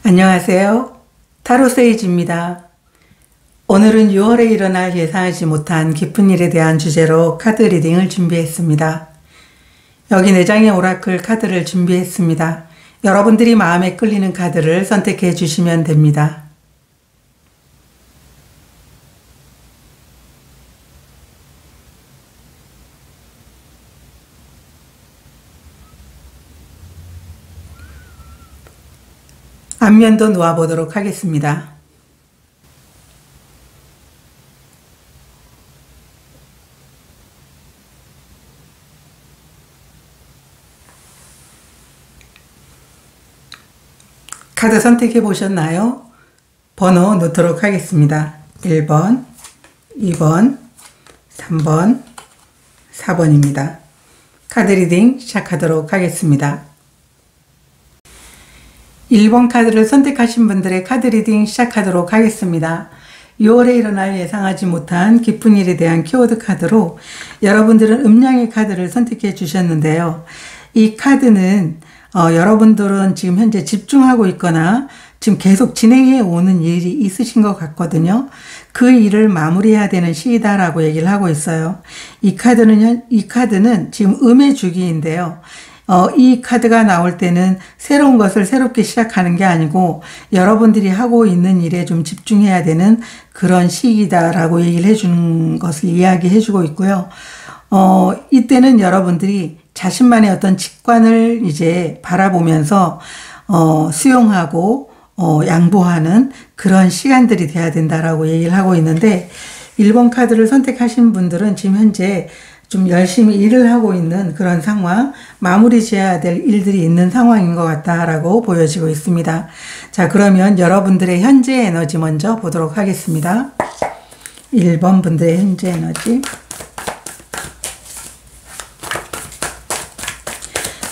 안녕하세요. 타로 세이지입니다. 오늘은 6월에 일어날 예상하지 못한 기쁜 일에 대한 주제로 카드 리딩을 준비했습니다. 여기 4장의 오라클 카드를 준비했습니다. 여러분들이 마음에 끌리는 카드를 선택해 주시면 됩니다. 앞면도 놓아보도록 하겠습니다. 카드 선택해 보셨나요? 번호 놓도록 하겠습니다. 1번, 2번, 3번, 4번입니다. 카드 리딩 시작하도록 하겠습니다. 1번 카드를 선택하신 분들의 카드 리딩 시작하도록 하겠습니다. 6월에 일어날 예상하지 못한 기쁜 일에 대한 키워드 카드로 여러분들은 음량의 카드를 선택해 주셨는데요. 이 카드는 여러분들은 지금 현재 집중하고 있거나 지금 계속 진행해 오는 일이 있으신 것 같거든요. 그 일을 마무리해야 되는 시기다라고 얘기를 하고 있어요. 이 카드는 지금 음의 주기인데요. 이 카드가 나올 때는 새로운 것을 새롭게 시작하는 게 아니고 여러분들이 하고 있는 일에 좀 집중해야 되는 그런 시기다라고 얘기를 해주는 것을 이야기해 주고 있고요. 이때는 여러분들이 자신만의 어떤 직관을 이제 바라보면서 수용하고 양보하는 그런 시간들이 돼야 된다라고 얘기를 하고 있는데 1번 카드를 선택하신 분들은 지금 현재 좀 열심히 일을 하고 있는 그런 상황, 마무리 지어야 될 일들이 있는 상황인 것 같다라고 보여지고 있습니다. 자, 그러면 여러분들의 현재 에너지 먼저 보도록 하겠습니다. 1번 분들의 현재 에너지.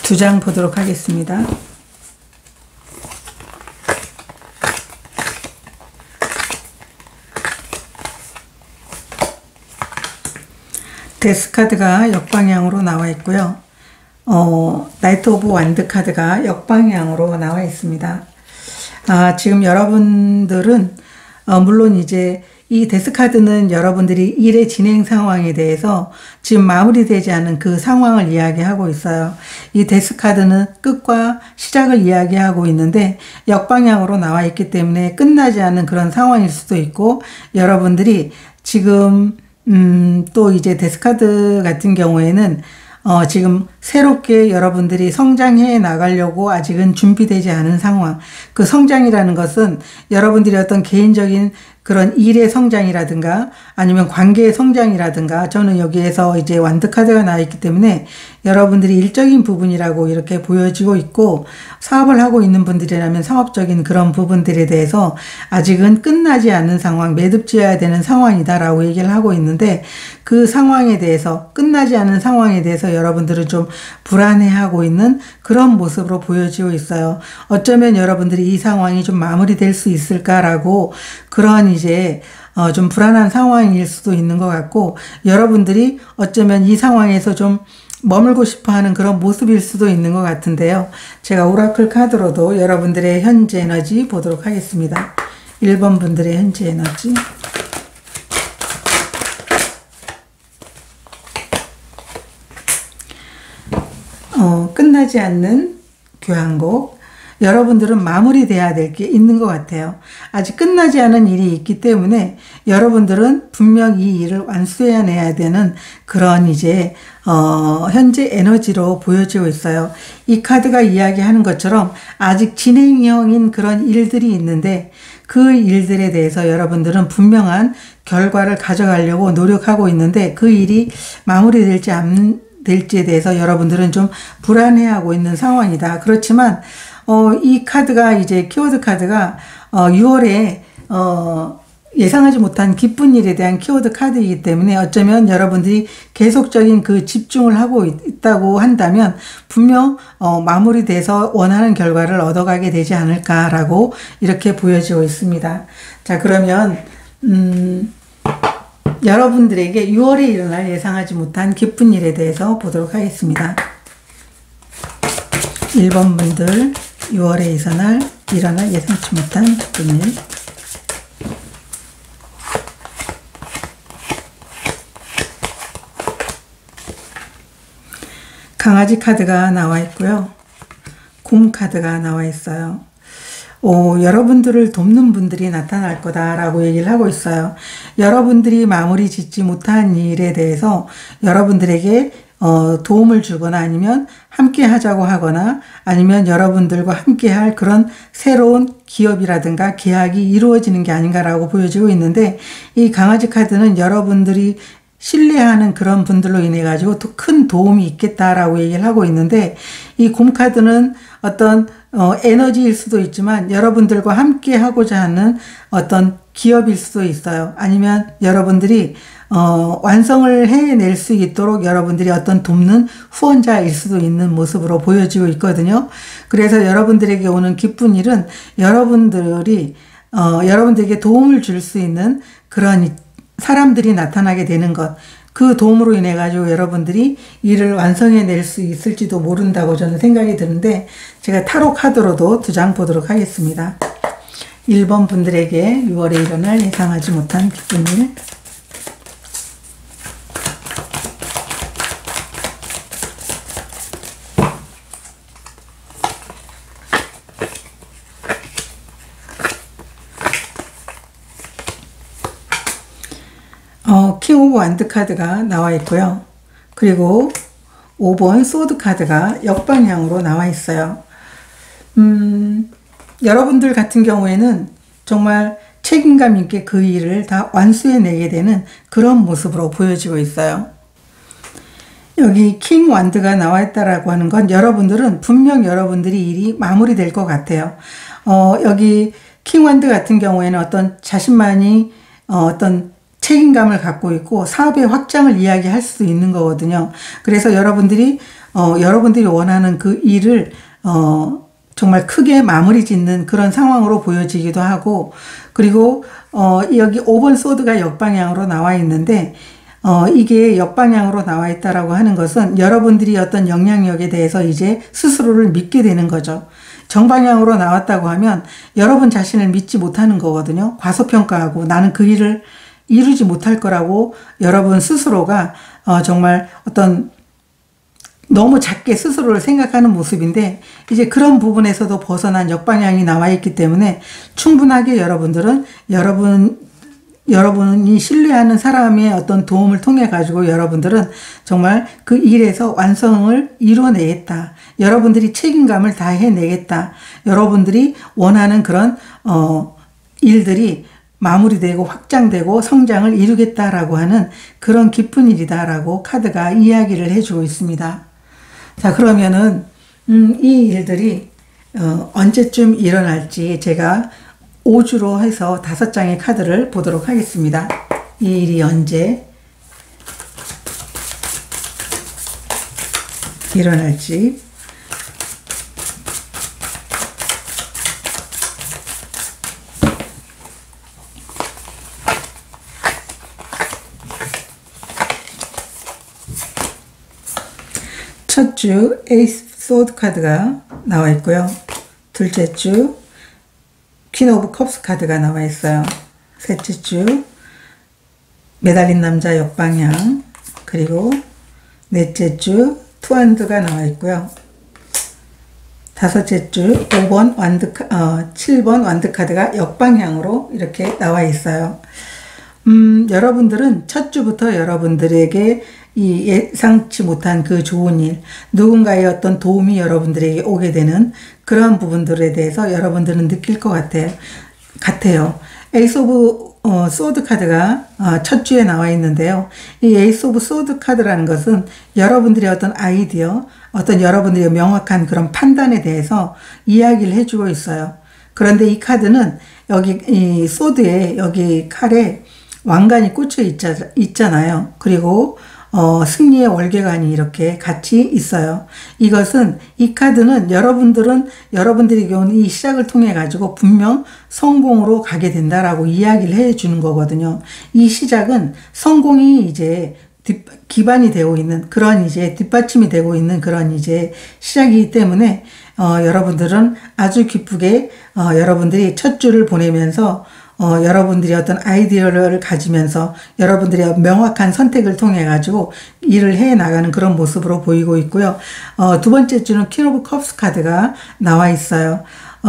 2장 보도록 하겠습니다. 데스 카드가 역방향으로 나와 있고요. 나이트 오브 완드 카드가 역방향으로 나와 있습니다. 지금 여러분들은 물론 이제 이 데스 카드는 여러분들이 일의 진행 상황에 대해서 지금 마무리되지 않은 그 상황을 이야기하고 있어요. 이 데스 카드는 끝과 시작을 이야기하고 있는데 역방향으로 나와 있기 때문에 끝나지 않은 그런 상황일 수도 있고 여러분들이 지금 또 이제 데스카드 같은 경우에는 지금 새롭게 여러분들이 성장해 나가려고 아직은 준비되지 않은 상황. 그 성장이라는 것은 여러분들이 어떤 개인적인 그런 일의 성장이라든가 아니면 관계의 성장이라든가 저는 여기에서 이제 완드 카드가 나와 있기 때문에 여러분들이 일적인 부분이라고 이렇게 보여지고 있고 사업을 하고 있는 분들이라면 사업적인 그런 부분들에 대해서 아직은 끝나지 않은 상황, 매듭 지어야 되는 상황이다라고 얘기를 하고 있는데 그 상황에 대해서 끝나지 않은 상황에 대해서 여러분들은 좀 불안해하고 있는 그런 모습으로 보여지고 있어요. 어쩌면 여러분들이 이 상황이 좀 마무리될 수 있을까라고 그런 이제 좀 불안한 상황일 수도 있는 것 같고 여러분들이 어쩌면 이 상황에서 좀 머물고 싶어 하는 그런 모습일 수도 있는 것 같은데요. 제가 오라클 카드로도 여러분들의 현재 에너지 보도록 하겠습니다. 1번 분들의 현재 에너지. 끝나지 않는 교향곡. 여러분들은 마무리돼야 될 게 있는 것 같아요. 아직 끝나지 않은 일이 있기 때문에 여러분들은 분명 이 일을 완수해내야 되는 그런 이제 현재 에너지로 보여지고 있어요. 이 카드가 이야기하는 것처럼 아직 진행형인 그런 일들이 있는데 그 일들에 대해서 여러분들은 분명한 결과를 가져가려고 노력하고 있는데 그 일이 마무리될지 안 될지에 대해서 여러분들은 좀 불안해하고 있는 상황이다. 그렇지만 이 카드가 이제 키워드 카드가 6월에 예상하지 못한 기쁜 일에 대한 키워드 카드이기 때문에 어쩌면 여러분들이 계속적인 그 집중을 하고 있다고 한다면 분명 마무리돼서 원하는 결과를 얻어가게 되지 않을까라고 이렇게 보여지고 있습니다. 자, 그러면 여러분들에게 6월에 일어날 예상하지 못한 기쁜 일에 대해서 보도록 하겠습니다. 1번 분들 6월에 일어날 일어날 예상치 못한 기쁜 일. 강아지 카드가 나와 있고요. 곰 카드가 나와 있어요. 여러분들을 돕는 분들이 나타날 거다라고 얘기를 하고 있어요. 여러분들이 마무리 짓지 못한 일에 대해서 여러분들에게 도움을 주거나 아니면 함께 하자고 하거나 아니면 여러분들과 함께 할 그런 새로운 기업이라든가 계약이 이루어지는 게 아닌가라고 보여지고 있는데, 이 강아지 카드는 여러분들이 신뢰하는 그런 분들로 인해 가지고 또 큰 도움이 있겠다라고 얘기를 하고 있는데, 이 곰 카드는 어떤 에너지일 수도 있지만 여러분들과 함께 하고자 하는 어떤 기업일 수도 있어요. 아니면 여러분들이 완성을 해낼 수 있도록 여러분들이 어떤 돕는 후원자일 수도 있는 모습으로 보여지고 있거든요. 그래서 여러분들에게 오는 기쁜 일은 여러분들이 여러분들에게 도움을 줄 수 있는 그런 사람들이 나타나게 되는 것, 그 도움으로 인해 가지고 여러분들이 일을 완성해낼 수 있을지도 모른다고 저는 생각이 드는데, 제가 타로 카드로도 2장 보도록 하겠습니다. 1번 분들에게 6월에 일어날 예상하지 못한 기쁜 일. 킹 오브 완드 카드가 나와 있고요. 그리고 5번 소드 카드가 역방향으로 나와 있어요. 여러분들 같은 경우에는 정말 책임감 있게 그 일을 다 완수해내게 되는 그런 모습으로 보여지고 있어요. 여기 킹 완드가 나와 있다라고 하는 건 여러분들은 분명 여러분들이 일이 마무리될 것 같아요. 여기 킹 완드 같은 경우에는 어떤 자신만이 어떤 책임감을 갖고 있고 사업의 확장을 이야기할 수도 있는 거거든요. 그래서 여러분들이 원하는 그 일을 정말 크게 마무리 짓는 그런 상황으로 보여지기도 하고, 그리고 여기 5번 소드가 역방향으로 나와 있는데, 이게 역방향으로 나와 있다라고 하는 것은 여러분들이 어떤 영향력에 대해서 이제 스스로를 믿게 되는 거죠. 정방향으로 나왔다고 하면 여러분 자신을 믿지 못하는 거거든요. 과소평가하고 나는 그 일을 이루지 못할 거라고 여러분 스스로가 정말 어떤 너무 작게 스스로를 생각하는 모습인데, 이제 그런 부분에서도 벗어난 역방향이 나와 있기 때문에 충분하게 여러분들은 여러분이 신뢰하는 사람의 어떤 도움을 통해 가지고 여러분들은 정말 그 일에서 완성을 이뤄내겠다. 여러분들이 책임감을 다 해내겠다. 여러분들이 원하는 그런 일들이 마무리되고 확장되고 성장을 이루겠다라고 하는 그런 기쁜 일이다라고 카드가 이야기를 해주고 있습니다. 자, 그러면은 이 일들이 언제쯤 일어날지 제가 5주로 해서 5장의 카드를 보도록 하겠습니다. 이 일이 언제 일어날지. 첫 주 에이스 소드 카드가 나와 있고요. 둘째 주 퀸 오브 컵스 카드가 나와 있어요. 셋째 주 매달린 남자 역방향, 그리고 넷째 주 투핸드가 나와 있고요. 다섯째 주 7번 완드 카드가 역방향으로 이렇게 나와 있어요. 여러분들은 첫 주부터 여러분들에게 이 예상치 못한 그 좋은 일, 누군가의 어떤 도움이 여러분들에게 오게 되는 그러한 부분들에 대해서 여러분들은 느낄 것 같아요. 에이스 오브 소드 카드가 첫 주에 나와 있는데요. 이 에이스 오브 소드 카드라는 것은 여러분들의 어떤 아이디어, 어떤 여러분들의 명확한 그런 판단에 대해서 이야기를 해주고 있어요. 그런데 이 카드는 여기 이 소드에 여기 칼에 왕관이 꽂혀 있잖아요. 그리고 승리의 월계관이 이렇게 같이 있어요. 이것은, 이 카드는 여러분들에게 온 이 시작을 통해 가지고 분명 성공으로 가게 된다라고 이야기를 해 주는 거거든요. 이 시작은 성공이 이제 기반이 되고 있는 그런 이제 뒷받침이 되고 있는 그런 이제 시작이기 때문에 여러분들은 아주 기쁘게 여러분들이 첫 주를 보내면서 여러분들이 어떤 아이디어를 가지면서 여러분들이 명확한 선택을 통해 가지고 일을 해 나가는 그런 모습으로 보이고 있고요. 두 번째 주는 퀸 오브 컵스 카드가 나와 있어요.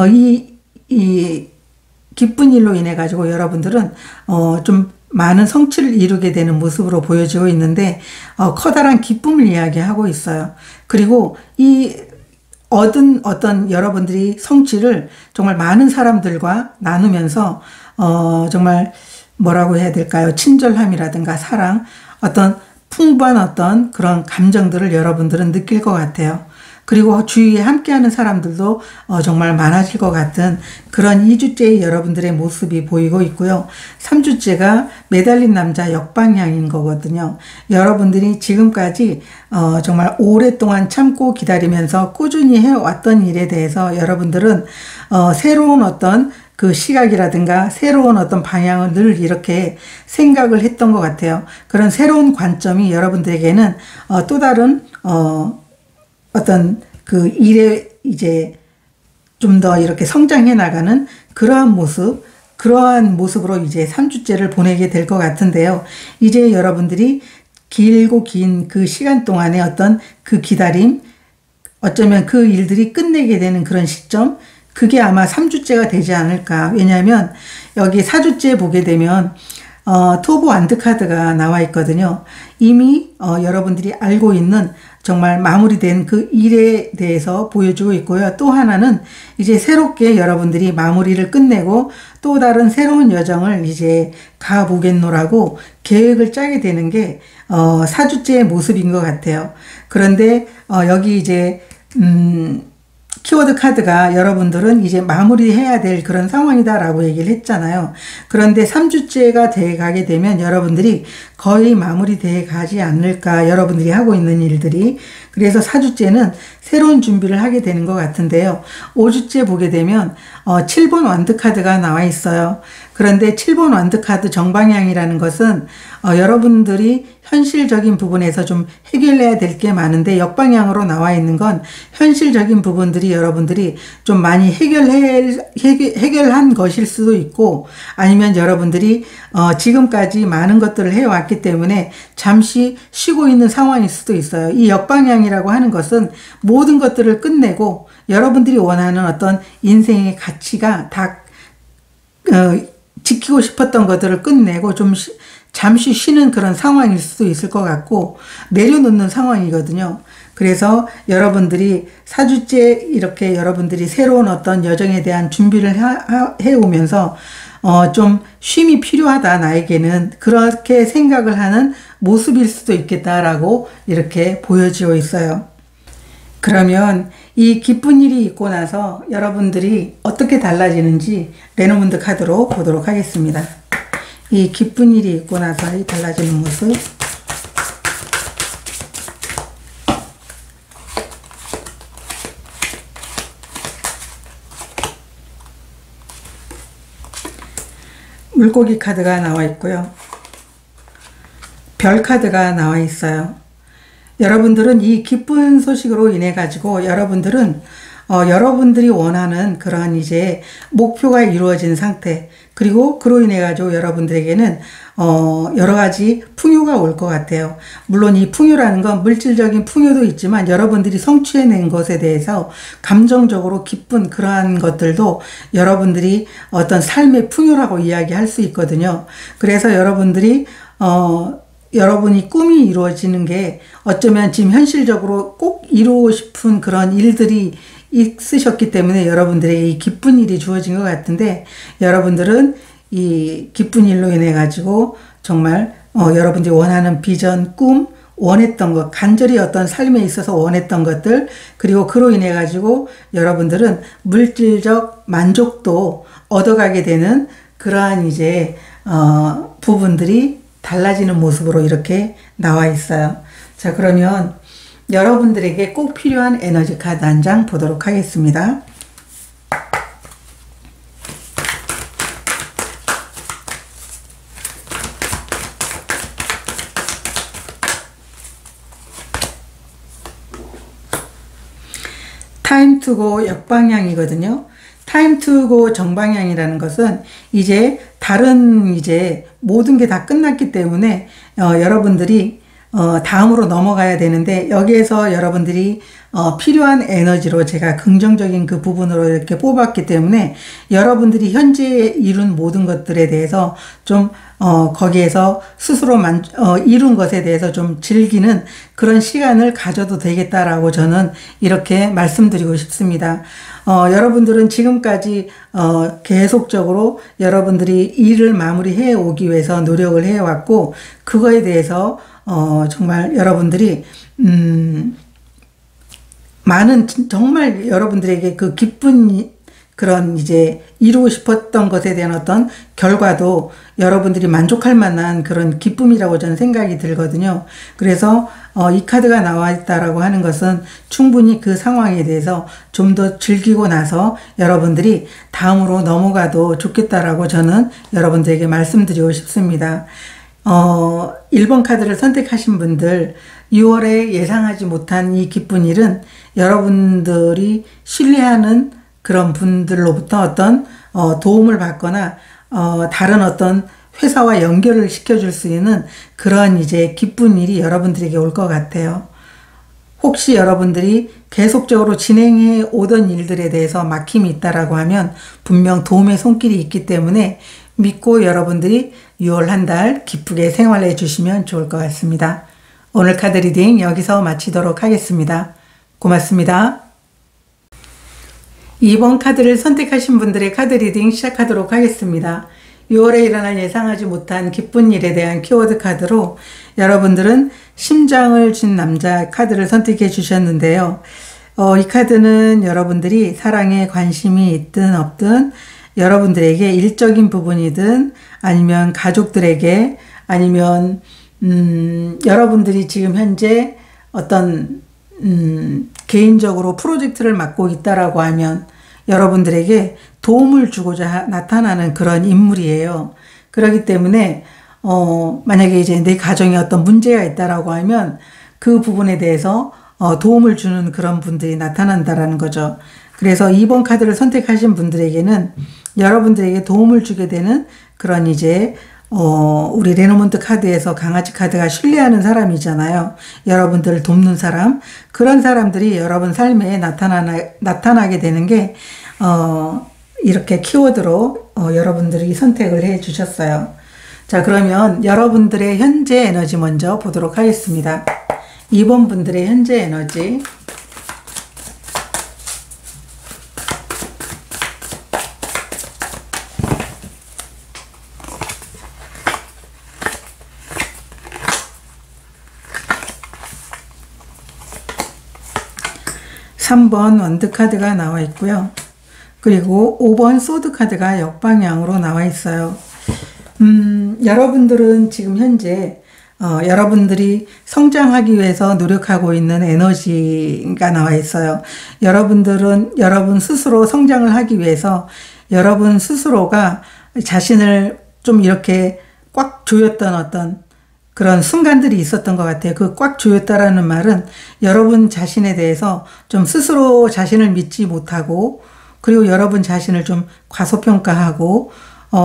이 기쁜 일로 인해 가지고 여러분들은 좀 많은 성취를 이루게 되는 모습으로 보여지고 있는데 커다란 기쁨을 이야기하고 있어요. 그리고 이 얻은 어떤 여러분들이 성취를 정말 많은 사람들과 나누면서 정말 뭐라고 해야 될까요? 친절함이라든가 사랑, 어떤 풍부한 어떤 그런 감정들을 여러분들은 느낄 것 같아요. 그리고 주위에 함께하는 사람들도 정말 많아질 것 같은 그런 2주째의 여러분들의 모습이 보이고 있고요. 3주째가 매달린 남자 역방향인 거거든요. 여러분들이 지금까지 정말 오랫동안 참고 기다리면서 꾸준히 해왔던 일에 대해서 여러분들은 새로운 어떤 그 시각이라든가 새로운 어떤 방향을 늘 이렇게 생각을 했던 것 같아요. 그런 새로운 관점이 여러분들에게는 또 다른 어떤 그 일에 이제 좀 더 이렇게 성장해 나가는 그러한 모습으로 이제 3주째를 보내게 될 것 같은데요. 이제 여러분들이 길고 긴 그 시간 동안의 어떤 그 기다림, 어쩌면 그 일들이 끝내게 되는 그런 시점, 그게 아마 3주째가 되지 않을까. 왜냐하면 여기 4주째 보게 되면 토브 완드 카드가 나와 있거든요. 이미 여러분들이 알고 있는 정말 마무리된 그 일에 대해서 보여주고 있고요. 또 하나는 이제 새롭게 여러분들이 마무리를 끝내고 또 다른 새로운 여정을 이제 가보겠노라고 계획을 짜게 되는 게 4주째의 모습인 것 같아요. 그런데 여기 이제 키워드 카드가 여러분들은 이제 마무리해야 될 그런 상황이다라고 얘기를 했잖아요. 그런데 3주째가 돼 가게 되면 여러분들이 거의 마무리돼 가지 않을까, 여러분들이 하고 있는 일들이. 그래서 4주째는 새로운 준비를 하게 되는 것 같은데요. 5주째 보게 되면 7번 완드 카드가 나와 있어요. 그런데 7번 완드 카드 정방향이라는 것은 여러분들이 현실적인 부분에서 좀 해결해야 될 게 많은데 역방향으로 나와 있는 건 현실적인 부분들이 여러분들이 좀 많이 해결한 것일 수도 있고, 아니면 여러분들이 지금까지 많은 것들을 해왔기 때문에 잠시 쉬고 있는 상황일 수도 있어요. 이 역방향이라고 하는 것은 모든 것들을 끝내고 여러분들이 원하는 어떤 인생의 가치가 다 지키고 싶었던 것들을 끝내고 좀 잠시 쉬는 그런 상황일 수도 있을 것 같고, 내려놓는 상황이거든요. 그래서 여러분들이 4주째 이렇게 여러분들이 새로운 어떤 여정에 대한 준비를 해오면서 좀 쉼이 필요하다, 나에게는. 그렇게 생각을 하는 모습일 수도 있겠다라고 이렇게 보여지고 있어요. 그러면 이 기쁜 일이 있고 나서 여러분들이 어떻게 달라지는지 레노문드 카드로 보도록 하겠습니다. 이 기쁜 일이 있고 나서 달라지는 모습. 물고기 카드가 나와 있고요. 별 카드가 나와 있어요. 여러분들은 이 기쁜 소식으로 인해 가지고 여러분들은 여러분들이 원하는 그런 이제 목표가 이루어진 상태, 그리고 그로 인해 가지고 여러분들에게는 여러 가지 풍요가 올 것 같아요. 물론 이 풍요라는 건 물질적인 풍요도 있지만 여러분들이 성취해낸 것에 대해서 감정적으로 기쁜 그러한 것들도 여러분들이 어떤 삶의 풍요라고 이야기할 수 있거든요. 그래서 여러분들이 여러분이 꿈이 이루어지는 게 어쩌면 지금 현실적으로 꼭 이루고 싶은 그런 일들이 있으셨기 때문에 여러분들에게 이 기쁜 일이 주어진 것 같은데, 여러분들은 이 기쁜 일로 인해 가지고 정말 여러분들이 원하는 비전, 꿈, 원했던 것, 간절히 어떤 삶에 있어서 원했던 것들, 그리고 그로 인해 가지고 여러분들은 물질적 만족도 얻어가게 되는 그러한 이제 부분들이 달라지는 모습으로 이렇게 나와 있어요. 자, 그러면 여러분들에게 꼭 필요한 에너지 카드 한 장 보도록 하겠습니다. 타임 투고 역방향이거든요. 타임 투고 정방향이라는 것은 이제 다른 이제 모든 게 다 끝났기 때문에 여러분들이 다음으로 넘어가야 되는데, 여기에서 여러분들이 필요한 에너지로 제가 긍정적인 그 부분으로 이렇게 뽑았기 때문에 여러분들이 현재 이룬 모든 것들에 대해서 좀 거기에서 스스로 이룬 것에 대해서 좀 즐기는 그런 시간을 가져도 되겠다라고 저는 이렇게 말씀드리고 싶습니다. 여러분들은 지금까지 계속적으로 여러분들이 일을 마무리해 오기 위해서 노력을 해왔고, 그거에 대해서 정말 여러분들이 많은 정말 여러분들에게 그 기쁜 그런 이제 이루고 싶었던 것에 대한 어떤 결과도 여러분들이 만족할 만한 그런 기쁨이라고 저는 생각이 들거든요. 그래서 이 카드가 나와 있다라고 하는 것은 충분히 그 상황에 대해서 좀 더 즐기고 나서 여러분들이 다음으로 넘어가도 좋겠다라고 저는 여러분들에게 말씀드리고 싶습니다. 1번 카드를 선택하신 분들, 6월에 예상하지 못한 이 기쁜 일은 여러분들이 신뢰하는 그런 분들로부터 어떤 도움을 받거나 다른 어떤 회사와 연결을 시켜줄 수 있는 그런 이제 기쁜 일이 여러분들에게 올 것 같아요. 혹시 여러분들이 계속적으로 진행해 오던 일들에 대해서 막힘이 있다라고 하면 분명 도움의 손길이 있기 때문에 믿고 여러분들이 6월 한 달 기쁘게 생활해 주시면 좋을 것 같습니다. 오늘 카드 리딩 여기서 마치도록 하겠습니다. 고맙습니다. 2번 카드를 선택하신 분들의 카드 리딩 시작하도록 하겠습니다. 6월에 일어날 예상하지 못한 기쁜 일에 대한 키워드 카드로 여러분들은 심장을 쥔 남자 카드를 선택해 주셨는데요. 이 카드는 여러분들이 사랑에 관심이 있든 없든 여러분들에게 일적인 부분이든 아니면 가족들에게 아니면 여러분들이 지금 현재 어떤 개인적으로 프로젝트를 맡고 있다라고 하면 여러분들에게 도움을 주고자 나타나는 그런 인물이에요. 그렇기 때문에 만약에 이제 내 가정에 어떤 문제가 있다라고 하면 그 부분에 대해서 도움을 주는 그런 분들이 나타난다라는 거죠. 그래서 2번 카드를 선택하신 분들에게는 여러분들에게 도움을 주게 되는 그런 이제 우리 레노먼트 카드에서 강아지 카드가 신뢰하는 사람이잖아요. 여러분들을 돕는 사람. 그런 사람들이 여러분 삶에 나타나게 되는 게 이렇게 키워드로 여러분들이 선택을 해 주셨어요. 자, 그러면 여러분들의 현재 에너지 먼저 보도록 하겠습니다. 2번 분들의 현재 에너지. (3번) 원드 카드가 나와 있고요. 그리고 5번 소드 카드가 역방향으로 나와 있어요. 여러분들은 지금 현재 여러분들이 성장하기 위해서 노력하고 있는 에너지가 나와 있어요. 여러분들은 여러분 스스로 성장을 하기 위해서 여러분 스스로가 자신을 좀 이렇게 꽉 조였던 어떤 그런 순간들이 있었던 것 같아요. 그 꽉 조였다라는 말은 여러분 자신에 대해서 좀 스스로 자신을 믿지 못하고, 그리고 여러분 자신을 좀 과소평가하고,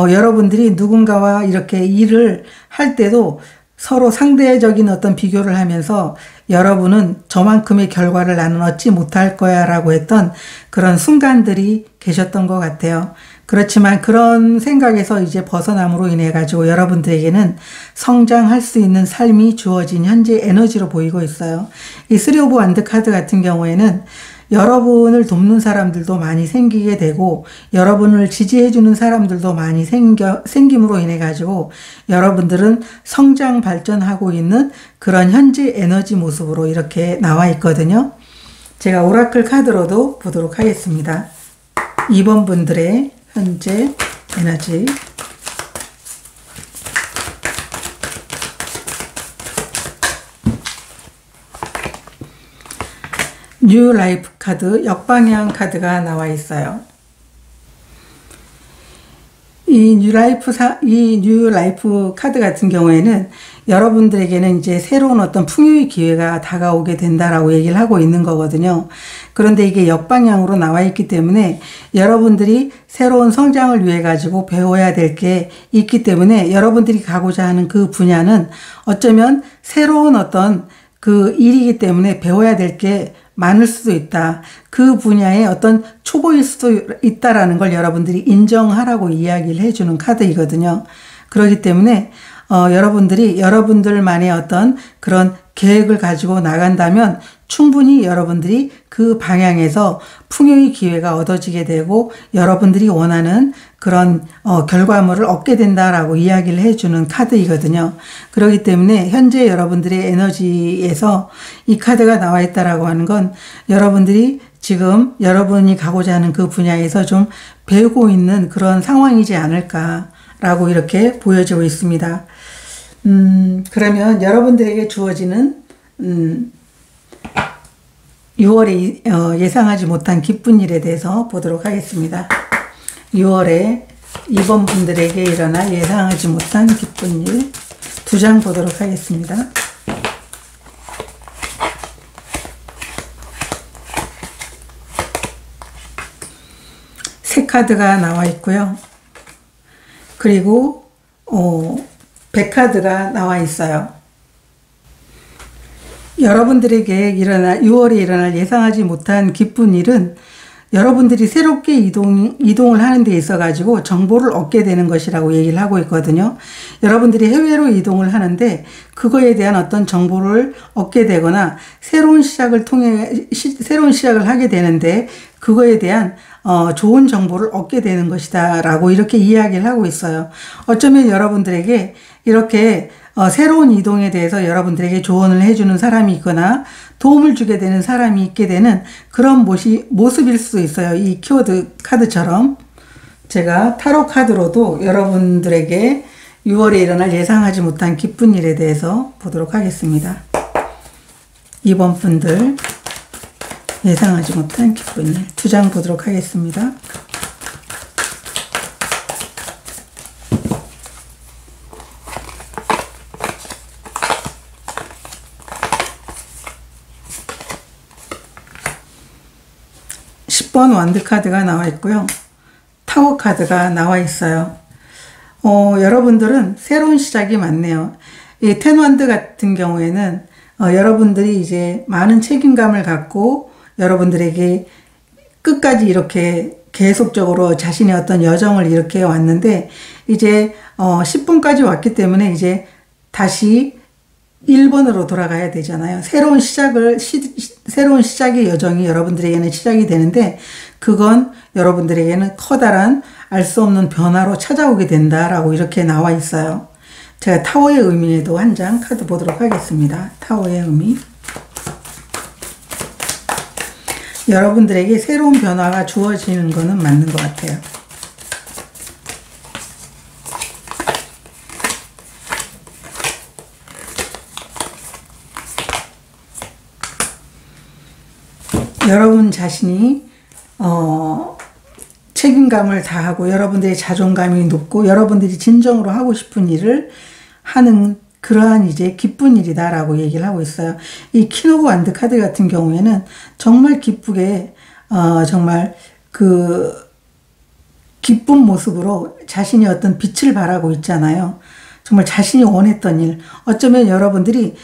여러분들이 누군가와 이렇게 일을 할 때도 서로 상대적인 어떤 비교를 하면서 여러분은 저만큼의 결과를 나는 얻지 못할 거야 라고 했던 그런 순간들이 계셨던 것 같아요. 그렇지만 그런 생각에서 이제 벗어남으로 인해 가지고 여러분들에게는 성장할 수 있는 삶이 주어진 현재 에너지로 보이고 있어요. 이 3 오브 완드 카드 같은 경우에는 여러분을 돕는 사람들도 많이 생기게 되고 여러분을 지지해주는 사람들도 많이 생김으로 인해 가지고 여러분들은 성장 발전하고 있는 그런 현재 에너지 모습으로 이렇게 나와 있거든요. 제가 오라클 카드로도 보도록 하겠습니다. 2번 분들의 현재 에너지. 뉴 라이프 카드 역방향 카드가 나와 있어요. 이 뉴 라이프 카드 같은 경우에는 여러분들에게는 이제 새로운 어떤 풍요의 기회가 다가오게 된다라고 얘기를 하고 있는 거거든요. 그런데 이게 역방향으로 나와 있기 때문에 여러분들이 새로운 성장을 위해 가지고 배워야 될 게 있기 때문에 여러분들이 가고자 하는 그 분야는 어쩌면 새로운 어떤 그 일이기 때문에 배워야 될 게 많을 수도 있다. 그 분야의 어떤 초보일 수도 있다라는 걸 여러분들이 인정하라고 이야기를 해주는 카드이거든요. 그렇기 때문에 여러분들이 여러분들만의 어떤 그런 계획을 가지고 나간다면 충분히 여러분들이 그 방향에서 풍요의 기회가 얻어지게 되고 여러분들이 원하는 그런 결과물을 얻게 된다라고 이야기를 해주는 카드이거든요. 그렇기 때문에 현재 여러분들의 에너지에서 이 카드가 나와 있다라고 하는 건 여러분들이 지금 여러분이 가고자 하는 그 분야에서 좀 배우고 있는 그런 상황이지 않을까라고 이렇게 보여지고 있습니다. 그러면 여러분들에게 주어지는 6월에 예상하지 못한 기쁜 일에 대해서 보도록 하겠습니다. 6월에 이번 분들에게 일어날 예상하지 못한 기쁜 일 2장 보도록 하겠습니다. 새 카드가 나와 있고요. 그리고 100카드가 나와 있어요. 여러분들에게 6월에 일어날 예상하지 못한 기쁜 일은 여러분들이 새롭게 이동을 하는 데 있어 가지고 정보를 얻게 되는 것이라고 얘기를 하고 있거든요. 여러분들이 해외로 이동을 하는데 그거에 대한 어떤 정보를 얻게 되거나 새로운 시작을 하게 되는데 그거에 대한 좋은 정보를 얻게 되는 것이다 라고 이렇게 이야기를 하고 있어요. 어쩌면 여러분들에게 이렇게 새로운 이동에 대해서 여러분들에게 조언을 해주는 사람이 있거나 도움을 주게 되는 사람이 있게 되는 그런 모습일 수도 있어요. 이 키워드 카드처럼 제가 타로 카드로도 여러분들에게 6월에 일어날 예상하지 못한 기쁜 일에 대해서 보도록 하겠습니다. 이번 분들 예상하지 못한 기쁜 일 2장 보도록 하겠습니다. 번 완드 카드가 나와 있고요. 타워 카드가 나와 있어요. 여러분들은 새로운 시작이 많네요. 이 텐완드 같은 경우에는 여러분들이 이제 많은 책임감을 갖고 여러분들에게 끝까지 이렇게 계속적으로 자신의 어떤 여정을 이렇게 왔는데 이제 10번까지 왔기 때문에 이제 다시 1번으로 돌아가야 되잖아요. 새로운 시작의 여정이 여러분들에게는 시작이 되는데 그건 여러분들에게는 커다란 알 수 없는 변화로 찾아오게 된다라고 이렇게 나와 있어요. 제가 타워의 의미에도 한 장 카드 보도록 하겠습니다. 타워의 의미. 여러분들에게 새로운 변화가 주어지는 것은 맞는 것 같아요. 여러분 자신이 책임감을 다하고 여러분들의 자존감이 높고 여러분들이 진정으로 하고 싶은 일을 하는 그러한 이제 기쁜 일이다라고 얘기를 하고 있어요. 이 퀸 오브 완드 카드 같은 경우에는 정말 기쁘게 정말 그 기쁜 모습으로 자신이 어떤 빛을 발하고 있잖아요. 정말 자신이 원했던 일, 어쩌면 여러분들이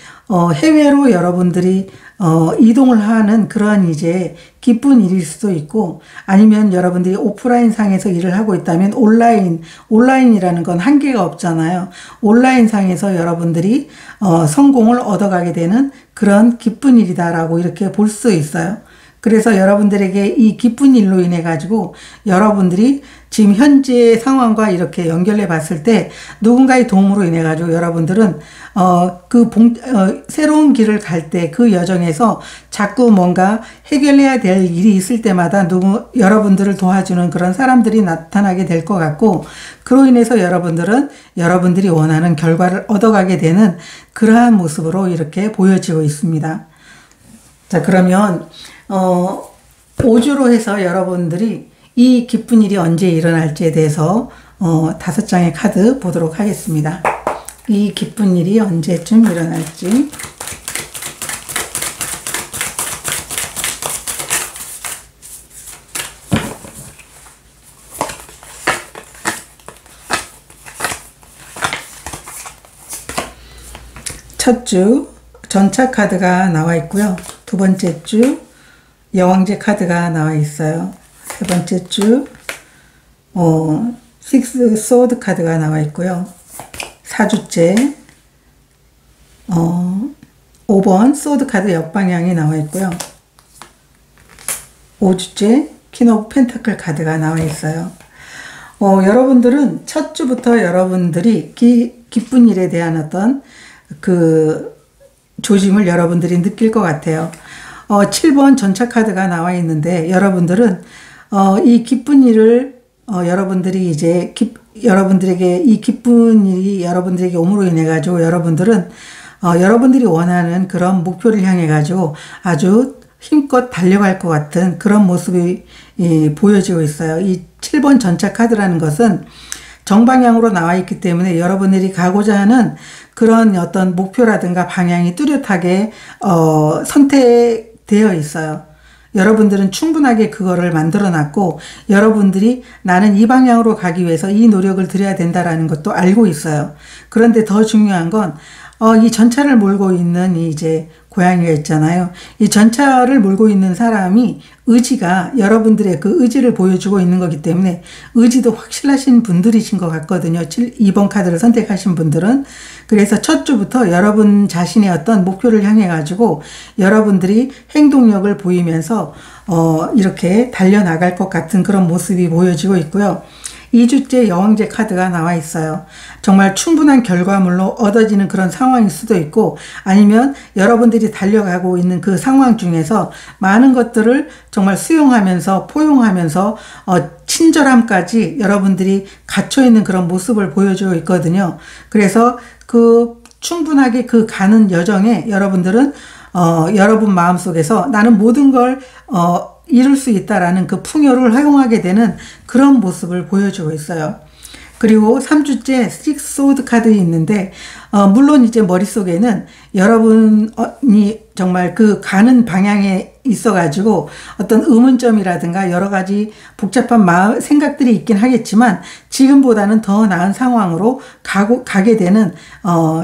해외로 여러분들이 이동을 하는 그러한 이제 기쁜 일일 수도 있고 아니면 여러분들이 오프라인 상에서 일을 하고 있다면 온라인이라는 건 한계가 없잖아요. 온라인 상에서 여러분들이 성공을 얻어가게 되는 그런 기쁜 일이다라고 이렇게 볼 수 있어요. 그래서 여러분들에게 이 기쁜 일로 인해 가지고 여러분들이 지금 현재의 상황과 이렇게 연결해 봤을 때 누군가의 도움으로 인해 가지고 여러분들은 새로운 길을 갈 때 그 여정에서 자꾸 뭔가 해결해야 될 일이 있을 때마다 여러분들을 도와주는 그런 사람들이 나타나게 될 것 같고 그로 인해서 여러분들은 여러분들이 원하는 결과를 얻어가게 되는 그러한 모습으로 이렇게 보여지고 있습니다. 자, 그러면 5주로 해서 여러분들이 이 기쁜 일이 언제 일어날지에 대해서 5장의 카드 보도록 하겠습니다. 이 기쁜 일이 언제쯤 일어날지. 첫 주 전차 카드가 나와 있고요. 두 번째 주 여왕제 카드가 나와 있어요. 세 번째 주 식스 소드 카드가 나와 있고요. 4주째 5번 소드 카드 역방향이 나와 있고요. 5주째 퀸 오브 펜타클 카드가 나와 있어요. 여러분들은 첫 주부터 여러분들이 기쁜 일에 대한 어떤 그 조짐을 여러분들이 느낄 것 같아요. 7번 전차 카드가 나와 있는데 여러분들은 이 기쁜 일을 여러분들이 이제 여러분들에게 이 기쁜 일이 여러분들에게 옴으로 인해 가지고 여러분들은 여러분들이 원하는 그런 목표를 향해 가지고 아주 힘껏 달려갈 것 같은 그런 모습이 보여지고 있어요. 이 7번 전차 카드라는 것은 정방향으로 나와 있기 때문에 여러분들이 가고자 하는 그런 어떤 목표라든가 방향이 뚜렷하게 선택되어 있어요. 여러분들은 충분하게 그거를 만들어 놨고 여러분들이 나는 이 방향으로 가기 위해서 이 노력을 들여야 된다라는 것도 알고 있어요. 그런데 더 중요한 건 이 전차를 몰고 있는 이제 고양이가 있잖아요. 이 전차를 몰고 있는 사람이 의지가 여러분들의 그 의지를 보여주고 있는 거기 때문에 의지도 확실하신 분들이신 것 같거든요. 2번 카드를 선택하신 분들은. 그래서 첫 주부터 여러분 자신의 어떤 목표를 향해 가지고 여러분들이 행동력을 보이면서 이렇게 달려나갈 것 같은 그런 모습이 보여지고 있고요. 2주째 여왕제 카드가 나와 있어요. 정말 충분한 결과물로 얻어지는 그런 상황일 수도 있고 아니면 여러분들이 달려가고 있는 그 상황 중에서 많은 것들을 정말 수용하면서 포용하면서 친절함까지 여러분들이 갇혀 있는 그런 모습을 보여주고 있거든요. 그래서 그 충분하게 그 가는 여정에 여러분들은 여러분 마음속에서 나는 모든 걸 이룰 수 있다라는 그 풍요를 허용하게 되는 그런 모습을 보여주고 있어요. 그리고 3주째 식스 소드 카드 있는데 물론 이제 머릿속에는 여러분이 정말 그 가는 방향에 있어 가지고 어떤 의문점이라든가 여러 가지 복잡한 생각들이 있긴 하겠지만 지금보다는 더 나은 상황으로 가게 되는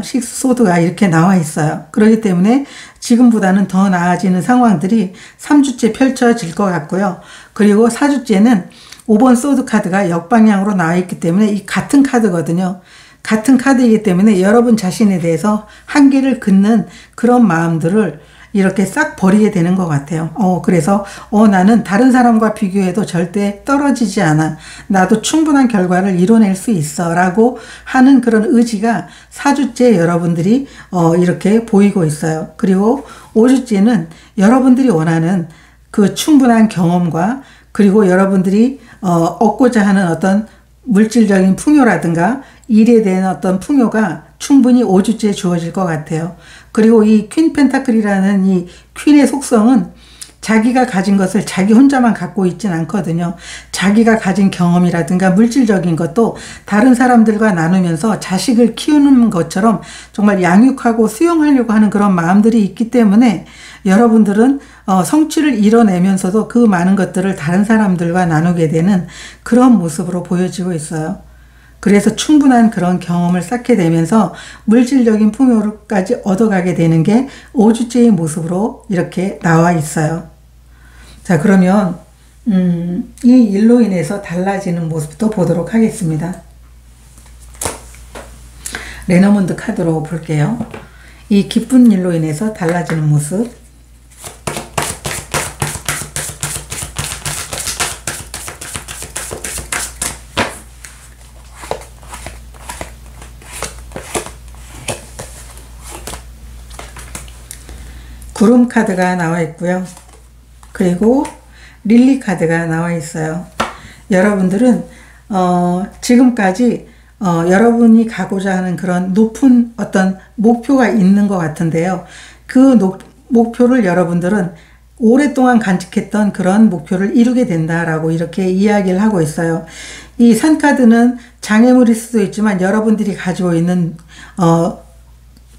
식스 소드가 이렇게 나와 있어요. 그렇기 때문에 지금보다는 더 나아지는 상황들이 3주째 펼쳐질 것 같고요. 그리고 4주째는 5번 소드 카드가 역방향으로 나와 있기 때문에 이 같은 카드거든요. 같은 카드이기 때문에 여러분 자신에 대해서 한계를 긋는 그런 마음들을 이렇게 싹 버리게 되는 것 같아요. 그래서 나는 다른 사람과 비교해도 절대 떨어지지 않아. 나도 충분한 결과를 이뤄낼 수 있어 라고 하는 그런 의지가 4주째 여러분들이 이렇게 보이고 있어요. 그리고 5주째는 여러분들이 원하는 그 충분한 경험과 그리고 여러분들이 얻고자 하는 어떤 물질적인 풍요라든가 일에 대한 어떤 풍요가 충분히 5주째 주어질 것 같아요. 그리고 이 퀸 펜타클이라는 이 퀸의 속성은 자기가 가진 것을 자기 혼자만 갖고 있진 않거든요. 자기가 가진 경험이라든가 물질적인 것도 다른 사람들과 나누면서 자식을 키우는 것처럼 정말 양육하고 수용하려고 하는 그런 마음들이 있기 때문에 여러분들은 성취를 이뤄내면서도 그 많은 것들을 다른 사람들과 나누게 되는 그런 모습으로 보여지고 있어요. 그래서 충분한 그런 경험을 쌓게 되면서 물질적인 풍요까지 얻어가게 되는 게 5주째의 모습으로 이렇게 나와 있어요. 자, 그러면 이 일로 인해서 달라지는 모습도 보도록 하겠습니다. 레너먼드 카드로 볼게요. 이 기쁜 일로 인해서 달라지는 모습. 구름 카드가 나와 있고요. 그리고 릴리 카드가 나와 있어요. 여러분들은 지금까지 여러분이 가고자 하는 그런 높은 어떤 목표가 있는 것 같은데요. 그 목표를 여러분들은 오랫동안 간직했던 그런 목표를 이루게 된다라고 이렇게 이야기를 하고 있어요. 이 산카드는 장애물일 수도 있지만 여러분들이 가지고 있는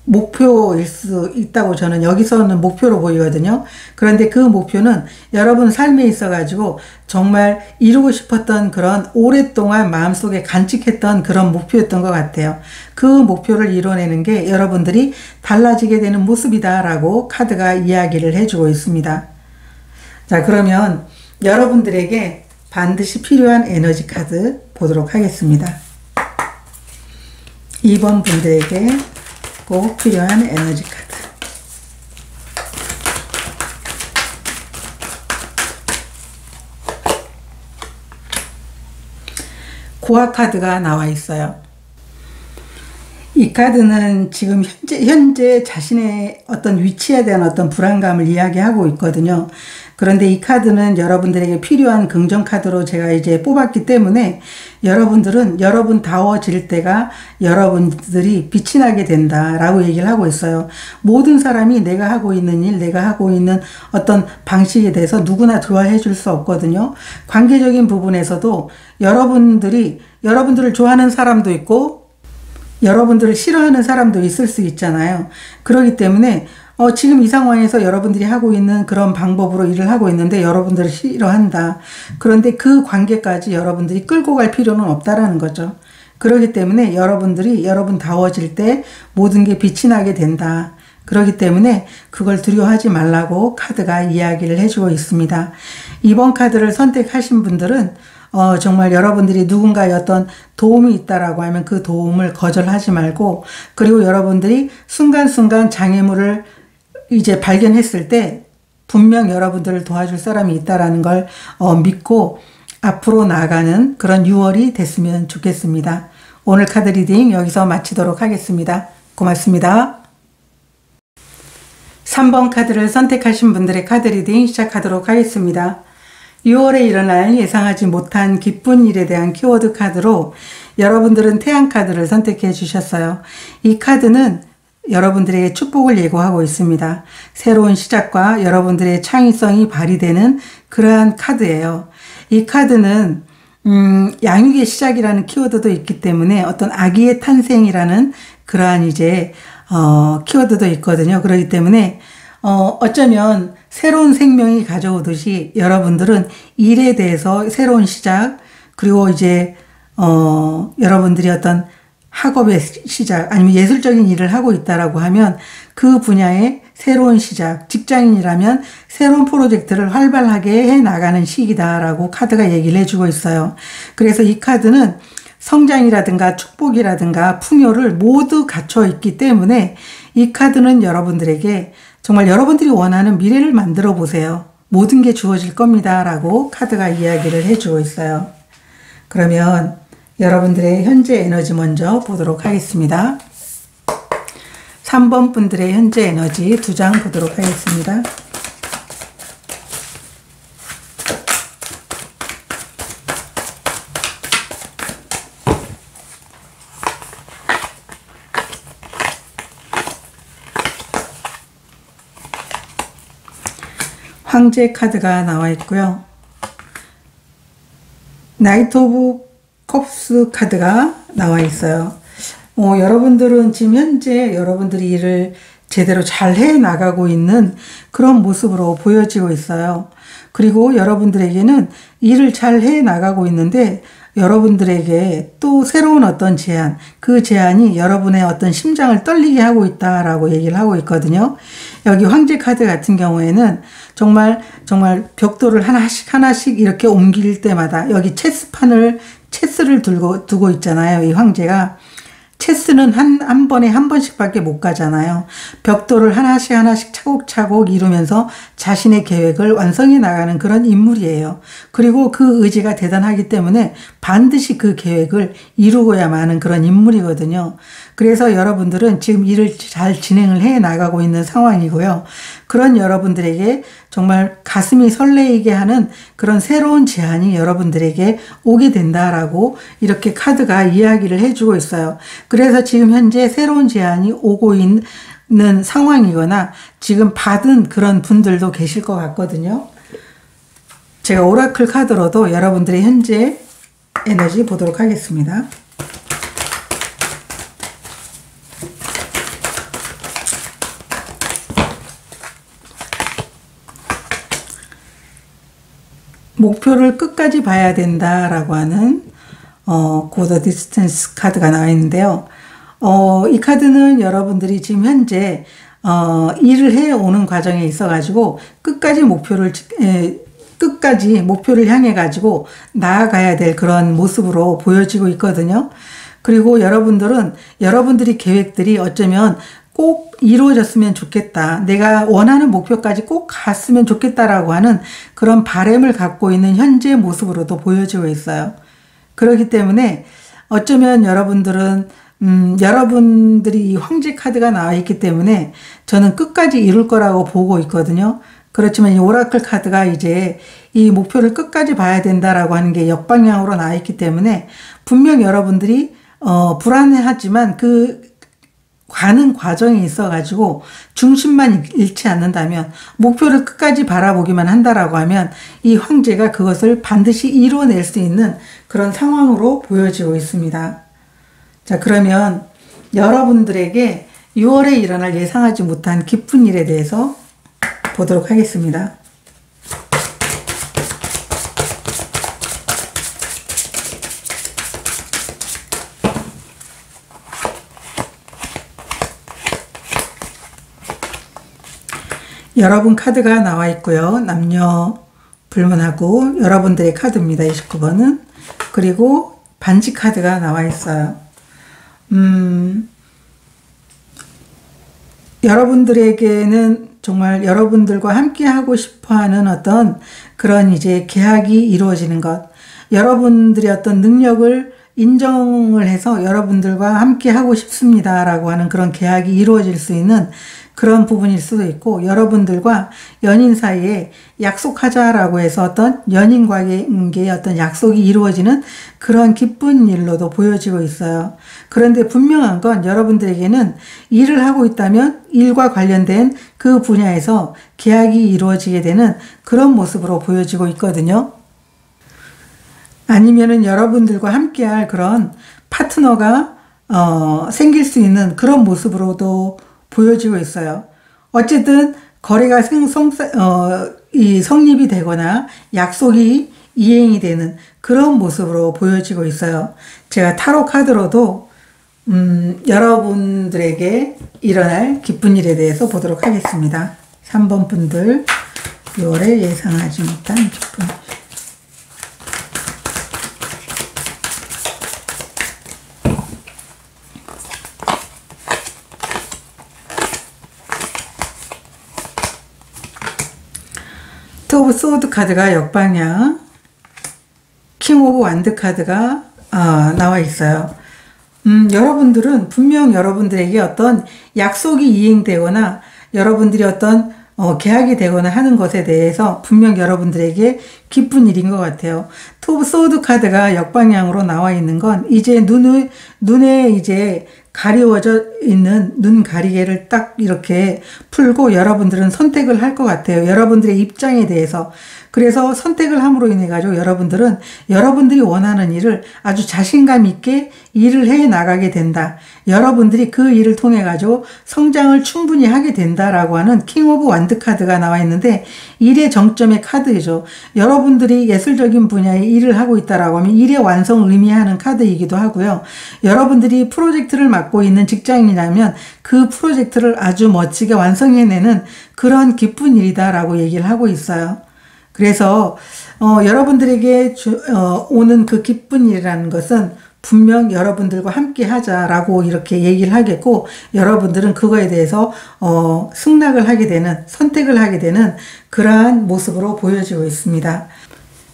목표일 수 있다고 저는 여기서는 목표로 보이거든요. 그런데 그 목표는 여러분 삶에 있어 가지고 정말 이루고 싶었던 그런 오랫동안 마음속에 간직했던 그런 목표였던 것 같아요. 그 목표를 이뤄내는 게 여러분들이 달라지게 되는 모습이다라고 카드가 이야기를 해주고 있습니다. 자, 그러면 여러분들에게 반드시 필요한 에너지 카드 보도록 하겠습니다. 2번 분들에게 꼭 필요한 에너지 카드. 고아 카드가 나와 있어요. 이 카드는 지금 현재 자신의 어떤 위치에 대한 어떤 불안감을 이야기하고 있거든요. 그런데 이 카드는 여러분들에게 필요한 긍정 카드로 제가 이제 뽑았기 때문에 여러분들은 여러분다워질 때가 여러분들이 빛이 나게 된다라고 얘기를 하고 있어요. 모든 사람이 내가 하고 있는 일, 내가 하고 있는 어떤 방식에 대해서 누구나 좋아해 줄 수 없거든요. 관계적인 부분에서도 여러분들을 좋아하는 사람도 있고 여러분들을 싫어하는 사람도 있을 수 있잖아요. 그렇기 때문에 지금 이 상황에서 여러분들이 하고 있는 그런 방법으로 일을 하고 있는데 여러분들을 싫어한다. 그런데 그 관계까지 여러분들이 끌고 갈 필요는 없다라는 거죠. 그렇기 때문에 여러분다워질 때 모든 게 빛이 나게 된다. 그렇기 때문에 그걸 두려워하지 말라고 카드가 이야기를 해주고 있습니다. 이번 카드를 선택하신 분들은 정말 여러분들이 누군가의 어떤 도움이 있다라고 하면 그 도움을 거절하지 말고, 그리고 여러분들이 순간순간 장애물을 이제 발견했을 때 분명 여러분들을 도와줄 사람이 있다라는 걸 믿고 앞으로 나아가는 그런 6월이 됐으면 좋겠습니다. 오늘 카드 리딩 여기서 마치도록 하겠습니다. 고맙습니다. 3번 카드를 선택하신 분들의 카드 리딩 시작하도록 하겠습니다. 6월에 일어날 예상하지 못한 기쁜 일에 대한 키워드 카드로 여러분들은 태양 카드를 선택해 주셨어요. 이 카드는 여러분들에게 축복을 예고하고 있습니다. 새로운 시작과 여러분들의 창의성이 발휘되는 그러한 카드예요. 이 카드는 양육의 시작이라는 키워드도 있기 때문에 어떤 아기의 탄생이라는 그러한 이제 키워드도 있거든요. 그렇기 때문에 어쩌면 새로운 생명이 가져오듯이 여러분들은 일에 대해서 새로운 시작, 그리고 이제 여러분들이 어떤 학업의 시작 아니면 예술적인 일을 하고 있다라고 하면 그 분야의 새로운 시작, 직장인이라면 새로운 프로젝트를 활발하게 해 나가는 시기다라고 카드가 얘기를 해주고 있어요. 그래서 이 카드는 성장이라든가 축복이라든가 풍요를 모두 갖춰 있기 때문에 이 카드는 여러분들에게 정말 여러분들이 원하는 미래를 만들어 보세요. 모든 게 주어질 겁니다. 라고 카드가 이야기를 해주고 있어요. 그러면 여러분들의 현재 에너지 먼저 보도록 하겠습니다. 3번 분들의 현재 에너지 2장 보도록 하겠습니다. 황제 카드가 나와 있고요. 나이트 오브 컵스 카드가 나와 있어요. 여러분들은 지금 현재 여러분들이 일을 제대로 잘 해 나가고 있는 그런 모습으로 보여지고 있어요. 그리고 여러분들에게는 일을 잘 해 나가고 있는데 여러분들에게 또 새로운 어떤 제안, 그 제안이 여러분의 어떤 심장을 떨리게 하고 있다라고 얘기를 하고 있거든요. 여기 황제 카드 같은 경우에는 정말 벽돌을 하나씩 이렇게 옮길 때마다 여기 체스를 두고 있잖아요. 이 황제가. 체스는 한 번에 한 번씩밖에 못 가잖아요. 벽돌을 하나씩 차곡차곡 이루면서 자신의 계획을 완성해 나가는 그런 인물이에요. 그리고 그 의지가 대단하기 때문에 반드시 그 계획을 이루고야만 하는 그런 인물이거든요. 그래서 여러분들은 지금 일을 잘 진행을 해 나가고 있는 상황이고요. 그런 여러분들에게 정말 가슴이 설레이게 하는 그런 새로운 제안이 여러분들에게 오게 된다라고 이렇게 카드가 이야기를 해주고 있어요. 그래서 지금 현재 새로운 제안이 오고 있는 상황이거나 지금 받은 그런 분들도 계실 것 같거든요. 제가 오라클 카드로도 여러분들의 현재 에너지 보도록 하겠습니다. 목표를 끝까지 봐야 된다라고 하는 Go the distance 카드가 나와 있는데요. 이 카드는 여러분들이 지금 현재 일을 해오는 과정에 있어가지고 끝까지 목표를 향해 가지고 나아가야 될 그런 모습으로 보여지고 있거든요. 그리고 여러분들이 계획들이 어쩌면 꼭 이루어졌으면 좋겠다. 내가 원하는 목표까지 꼭 갔으면 좋겠다라고 하는 그런 바람을 갖고 있는 현재 모습으로도 보여지고 있어요. 그렇기 때문에 어쩌면 여러분들이 이 황제 카드가 나와 있기 때문에 저는 끝까지 이룰 거라고 보고 있거든요. 그렇지만 이 오라클 카드가 이제 이 목표를 끝까지 봐야 된다라고 하는 게 역방향으로 나와 있기 때문에 분명 여러분들이 불안해하지만 그 가는 과정이 있어가지고 중심만 잃지 않는다면 목표를 끝까지 바라보기만 한다라고 하면 이 황제가 그것을 반드시 이루어낼 수 있는 그런 상황으로 보여지고 있습니다. 자, 그러면 여러분들에게 6월에 일어날 예상하지 못한 기쁜 일에 대해서 보도록 하겠습니다. 여러분 카드가 나와 있고요. 남녀 불문하고 여러분들의 카드입니다. 29번은. 그리고 반지 카드가 나와 있어요. 여러분들에게는 정말 여러분들과 함께 하고 싶어 하는 어떤 그런 이제 계약이 이루어지는 것, 여러분들의 어떤 능력을 인정을 해서 여러분들과 함께 하고 싶습니다라고 하는 그런 계약이 이루어질 수 있는 그런 부분일 수도 있고, 여러분들과 연인 사이에 약속하자라고 해서 어떤 연인 관계의 어떤 약속이 이루어지는 그런 기쁜 일로도 보여지고 있어요. 그런데 분명한 건 여러분들에게는 일을 하고 있다면 일과 관련된 그 분야에서 계약이 이루어지게 되는 그런 모습으로 보여지고 있거든요. 아니면은 여러분들과 함께할 그런 파트너가 생길 수 있는 그런 모습으로도 보여지고 있어요. 어쨌든 거래가 성립이 되거나 약속이 이행이 되는 그런 모습으로 보여지고 있어요. 제가 타로 카드로도 여러분들에게 일어날 기쁜 일에 대해서 보도록 하겠습니다. 3번 분들 6월에 예상하지 못한 기쁜 일. 투 오브 소드 카드가 역방향, 킹 오브 완드 카드가 나와 있어요. 여러분들은 분명 여러분들에게 어떤 약속이 이행되거나 여러분들이 어떤 계약이 되거나 하는 것에 대해서 분명 여러분들에게 기쁜 일인 것 같아요. 투 오브 소드 카드가 역방향으로 나와 있는 건 이제 눈에 이제 가리워져 있는 눈 가리개를 딱 이렇게 풀고 여러분들은 선택을 할 것 같아요. 여러분들의 입장에 대해서. 그래서 선택을 함으로 인해 가지고 여러분들은 여러분들이 원하는 일을 아주 자신감 있게 일을 해 나가게 된다. 여러분들이 그 일을 통해 가지고 성장을 충분히 하게 된다라고 하는 킹 오브 완드 카드가 나와 있는데 일의 정점의 카드이죠. 여러분들이 예술적인 분야에 일을 하고 있다라고 하면 일의 완성을 의미하는 카드이기도 하고요. 여러분들이 프로젝트를 맡고 있는 직장이라면 그 프로젝트를 아주 멋지게 완성해내는 그런 기쁜 일이다라고 얘기를 하고 있어요. 그래서 여러분들에게 오는 그 기쁜 일이라는 것은 분명 여러분들과 함께 하자라고 이렇게 얘기를 하겠고, 여러분들은 그거에 대해서 승낙을 하게 되는, 선택을 하게 되는 그러한 모습으로 보여지고 있습니다.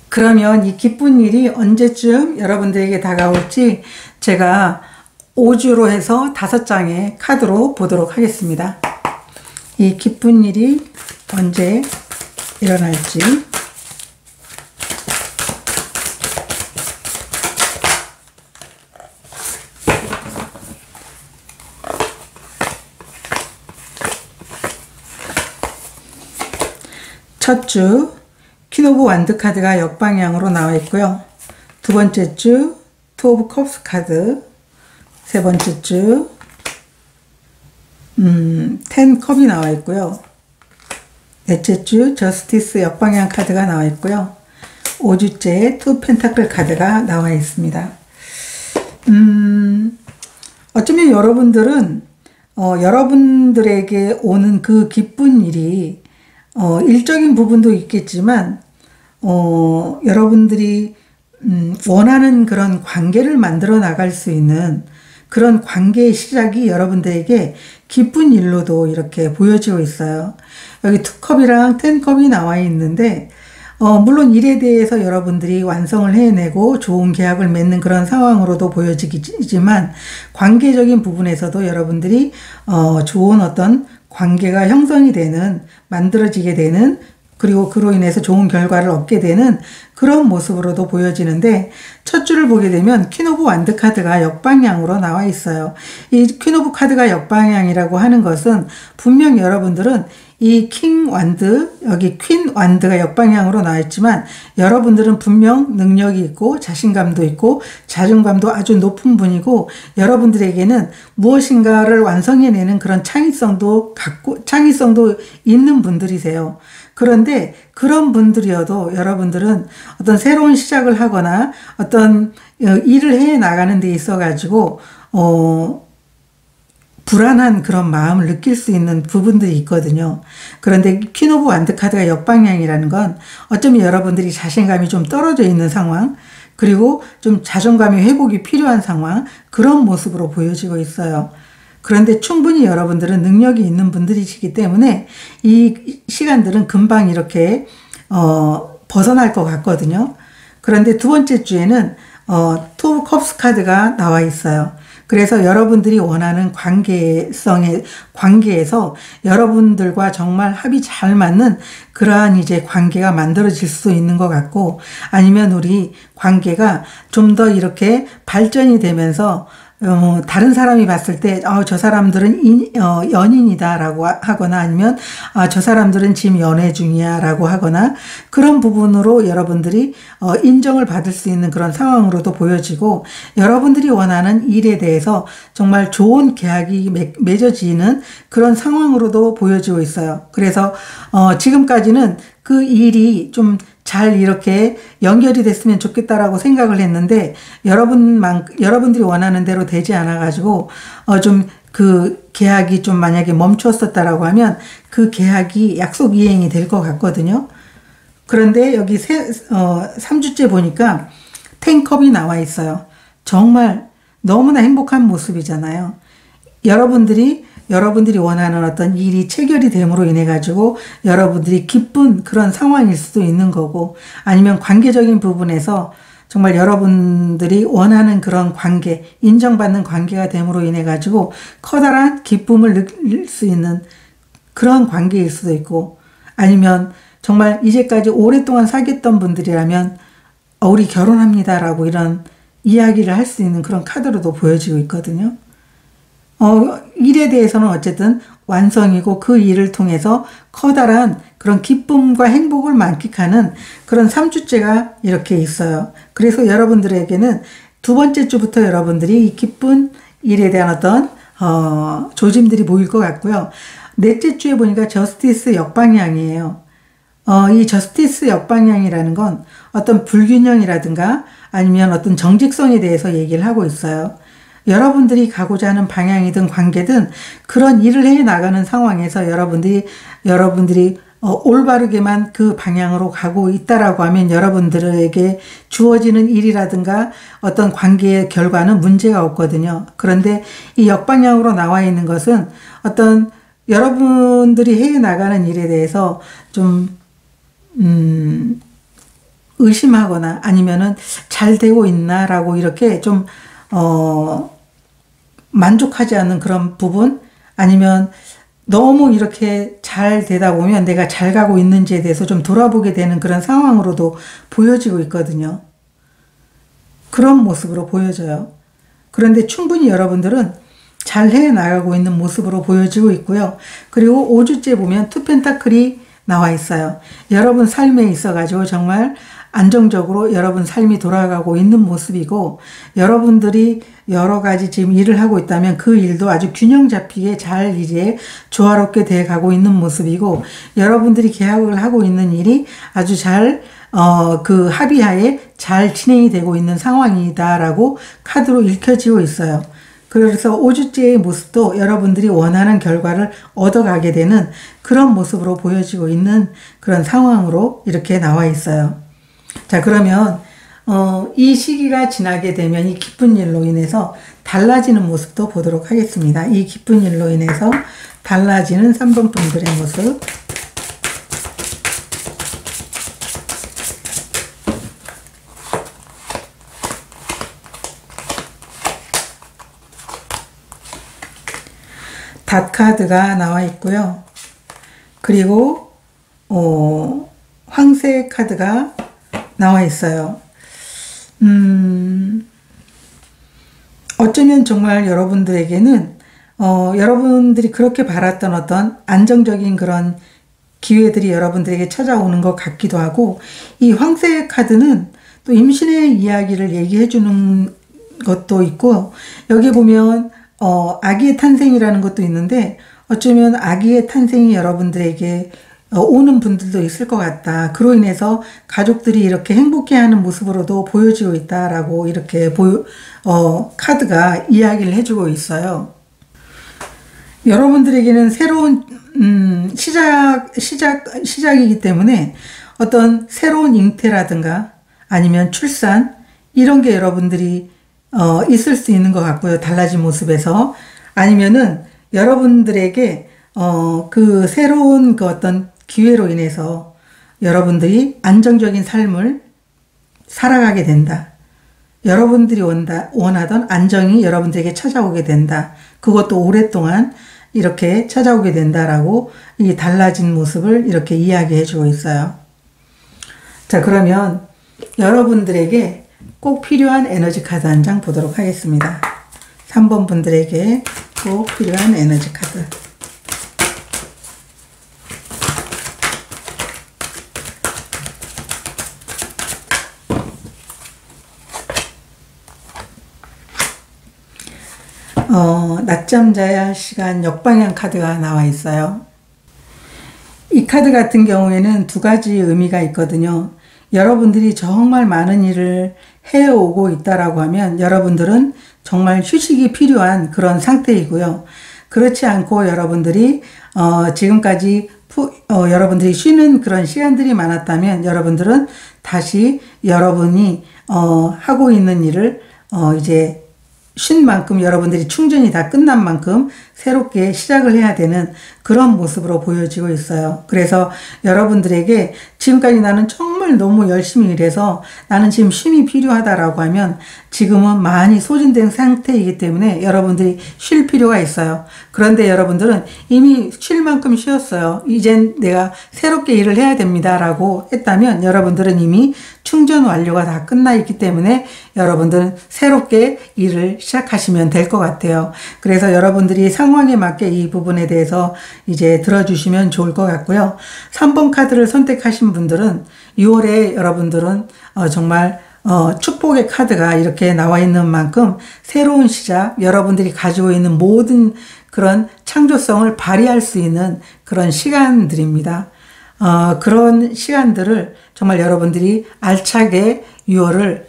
그러면 이 기쁜 일이 언제쯤 여러분들에게 다가올지 제가 5주로 해서 5장의 카드로 보도록 하겠습니다. 이 기쁜 일이 언제 일어날지. 첫 주 퀸 오브 완드 카드가 역방향으로 나와 있고요. 두 번째 주 투 오브 컵스 카드, 세 번째 주 텐 컵이 나와 있고요. 넷째 주 저스티스 역방향 카드가 나와 있고요. 5주째 투 펜타클 카드가 나와 있습니다. 어쩌면 여러분들은 여러분들에게 오는 그 기쁜 일이 일적인 부분도 있겠지만 여러분들이 원하는 그런 관계를 만들어 나갈 수 있는 그런 관계의 시작이 여러분들에게 기쁜 일로도 이렇게 보여지고 있어요. 여기 2컵이랑 10컵이 나와 있는데 물론 일에 대해서 여러분들이 완성을 해내고 좋은 계약을 맺는 그런 상황으로도 보여지지만 관계적인 부분에서도 여러분들이 좋은 어떤 관계가 형성이 되는, 만들어지게 되는, 그리고 그로 인해서 좋은 결과를 얻게 되는 그런 모습으로도 보여지는데, 첫 줄을 보게 되면 퀸 오브 완드 카드가 역방향으로 나와 있어요. 이 퀸 오브 카드가 역방향이라고 하는 것은 분명 여러분들은 이 킹 완드, 여기 퀸 완드가 역방향으로 나와 있지만 여러분들은 분명 능력이 있고 자신감도 있고 자존감도 아주 높은 분이고 여러분들에게는 무엇인가를 완성해내는 그런 창의성도 있는 분들이세요. 그런데 그런 분들이어도 여러분들은 어떤 새로운 시작을 하거나 어떤 일을 해 나가는 데 있어 가지고 불안한 그런 마음을 느낄 수 있는 부분들이 있거든요. 그런데 퀸 오브 완드 카드가 역방향이라는 건 어쩌면 여러분들이 자신감이 좀 떨어져 있는 상황, 그리고 좀 자존감의 회복이 필요한 상황, 그런 모습으로 보여지고 있어요. 그런데 충분히 여러분들은 능력이 있는 분들이시기 때문에 이 시간들은 금방 이렇게 벗어날 것 같거든요. 그런데 두 번째 주에는 투 오브 컵스 카드가 나와 있어요. 그래서 여러분들이 원하는 관계에서 여러분들과 정말 합이 잘 맞는 그러한 이제 관계가 만들어질 수 있는 것 같고, 아니면 우리 관계가 좀 더 이렇게 발전이 되면서 다른 사람이 봤을 때 저 사람들은 연인이다 라고 하거나, 아니면 저 사람들은 지금 연애 중이야 라고 하거나, 그런 부분으로 여러분들이 인정을 받을 수 있는 그런 상황으로도 보여지고, 여러분들이 원하는 일에 대해서 정말 좋은 계약이 맺어지는 그런 상황으로도 보여지고 있어요. 그래서 지금까지는 그 일이 좀 잘 이렇게 연결이 됐으면 좋겠다라고 생각을 했는데 여러분들이 원하는 대로 되지 않아 가지고 좀 그 계약이 좀 만약에 멈췄었다라고 하면 그 계약이 약속 이행이 될 것 같거든요. 그런데 여기 3주째 보니까 10컵이 나와 있어요. 정말 너무나 행복한 모습이잖아요. 여러분들이 원하는 어떤 일이 체결이 됨으로 인해 가지고 여러분들이 기쁜 그런 상황일 수도 있는 거고, 아니면 관계적인 부분에서 정말 여러분들이 원하는 그런 관계, 인정받는 관계가 됨으로 인해 가지고 커다란 기쁨을 느낄 수 있는 그런 관계일 수도 있고, 아니면 정말 이제까지 오랫동안 사귀었던 분들이라면 우리 결혼합니다라고 이런 이야기를 할 수 있는 그런 카드로도 보여지고 있거든요. 일에 대해서는 어쨌든 완성이고 그 일을 통해서 커다란 그런 기쁨과 행복을 만끽하는 그런 3주째가 이렇게 있어요. 그래서 여러분들에게는 두 번째 주부터 여러분들이 이 기쁜 일에 대한 어떤 조짐들이 보일 것 같고요. 넷째 주에 보니까 저스티스 역방향이에요. 이 저스티스 역방향이라는 건 어떤 불균형이라든가 아니면 어떤 정직성에 대해서 얘기를 하고 있어요. 여러분들이 가고자 하는 방향이든 관계든 그런 일을 해 나가는 상황에서 여러분들이 올바르게만 그 방향으로 가고 있다라고 하면 여러분들에게 주어지는 일이라든가 어떤 관계의 결과는 문제가 없거든요. 그런데 이 역방향으로 나와 있는 것은 어떤 여러분들이 해 나가는 일에 대해서 좀 의심하거나 아니면은 잘 되고 있나라고 이렇게 좀 만족하지 않는 그런 부분, 아니면 너무 이렇게 잘 되다 보면 내가 잘 가고 있는지에 대해서 좀 돌아보게 되는 그런 상황으로도 보여지고 있거든요. 그런 모습으로 보여져요. 그런데 충분히 여러분들은 잘 해나가고 있는 모습으로 보여지고 있고요. 그리고 5주째 보면 투 펜타클이 나와 있어요. 여러분 삶에 있어가지고 정말 안정적으로 여러분 삶이 돌아가고 있는 모습이고, 여러분들이 여러 가지 지금 일을 하고 있다면 그 일도 아주 균형 잡히게 잘 이제 조화롭게 돼 가고 있는 모습이고, 여러분들이 계약을 하고 있는 일이 아주 잘 그 합의하에 잘 진행이 되고 있는 상황이다라고 카드로 읽혀지고 있어요. 그래서 5주째의 모습도 여러분들이 원하는 결과를 얻어가게 되는 그런 모습으로 보여지고 있는 그런 상황으로 이렇게 나와 있어요. 자, 그러면 이 시기가 지나게 되면 이 기쁜 일로 인해서 달라지는 모습도 보도록 하겠습니다. 이 기쁜 일로 인해서 달라지는 3번 분들의 모습. 닷 카드가 나와 있고요. 그리고 황새 카드가 나와 있어요. 어쩌면 정말 여러분들에게는 여러분들이 그렇게 바랐던 어떤 안정적인 그런 기회들이 여러분들에게 찾아오는 것 같기도 하고, 이 황새 카드는 또 임신의 이야기를 얘기해 주는 것도 있고, 여기 보면 아기의 탄생이라는 것도 있는데, 어쩌면 아기의 탄생이 여러분들에게 오는 분들도 있을 것 같다. 그로 인해서 가족들이 이렇게 행복해하는 모습으로도 보여지고 있다라고 이렇게 카드가 이야기를 해주고 있어요. 여러분들에게는 새로운 시작이기 때문에 어떤 새로운 잉태라든가 아니면 출산, 이런 게 여러분들이 있을 수 있는 것 같고요. 달라진 모습에서. 아니면은 여러분들에게 그 새로운 그 어떤 기회로 인해서 여러분들이 안정적인 삶을 살아가게 된다. 여러분들이 원하던 안정이 여러분들에게 찾아오게 된다. 그것도 오랫동안 이렇게 찾아오게 된다라고 이 달라진 모습을 이렇게 이야기해 주고 있어요. 자, 그러면 여러분들에게 꼭 필요한 에너지 카드 한 장 보도록 하겠습니다. 3번 분들에게 꼭 필요한 에너지 카드. 낮잠 자야 할 시간 역방향 카드가 나와 있어요. 이 카드 같은 경우에는 두 가지 의미가 있거든요. 여러분들이 정말 많은 일을 해오고 있다라고 하면 여러분들은 정말 휴식이 필요한 그런 상태이고요. 그렇지 않고 여러분들이 지금까지 여러분들이 쉬는 그런 시간들이 많았다면 여러분들은 다시 여러분이 하고 있는 일을 이제 쉰 만큼, 여러분들이 충전이 다 끝난 만큼 새롭게 시작을 해야 되는 그런 모습으로 보여지고 있어요. 그래서 여러분들에게 지금까지 나는 정말 너무 열심히 일해서 나는 지금 쉼이 필요하다라고 하면 지금은 많이 소진된 상태이기 때문에 여러분들이 쉴 필요가 있어요. 그런데 여러분들은 이미 쉴 만큼 쉬었어요. 이젠 내가 새롭게 일을 해야 됩니다라고 했다면 여러분들은 이미 충전 완료가 다 끝나 있기 때문에 여러분들은 새롭게 일을 시작하시면 될 것 같아요. 그래서 여러분들이 상황에 맞게 이 부분에 대해서 이제 들어주시면 좋을 것 같고요. 3번 카드를 선택하신 분들은 6월에 여러분들은 정말 축복의 카드가 이렇게 나와 있는 만큼 새로운 시작, 여러분들이 가지고 있는 모든 그런 창조성을 발휘할 수 있는 그런 시간들입니다. 그런 시간들을 정말 여러분들이 알차게 6월을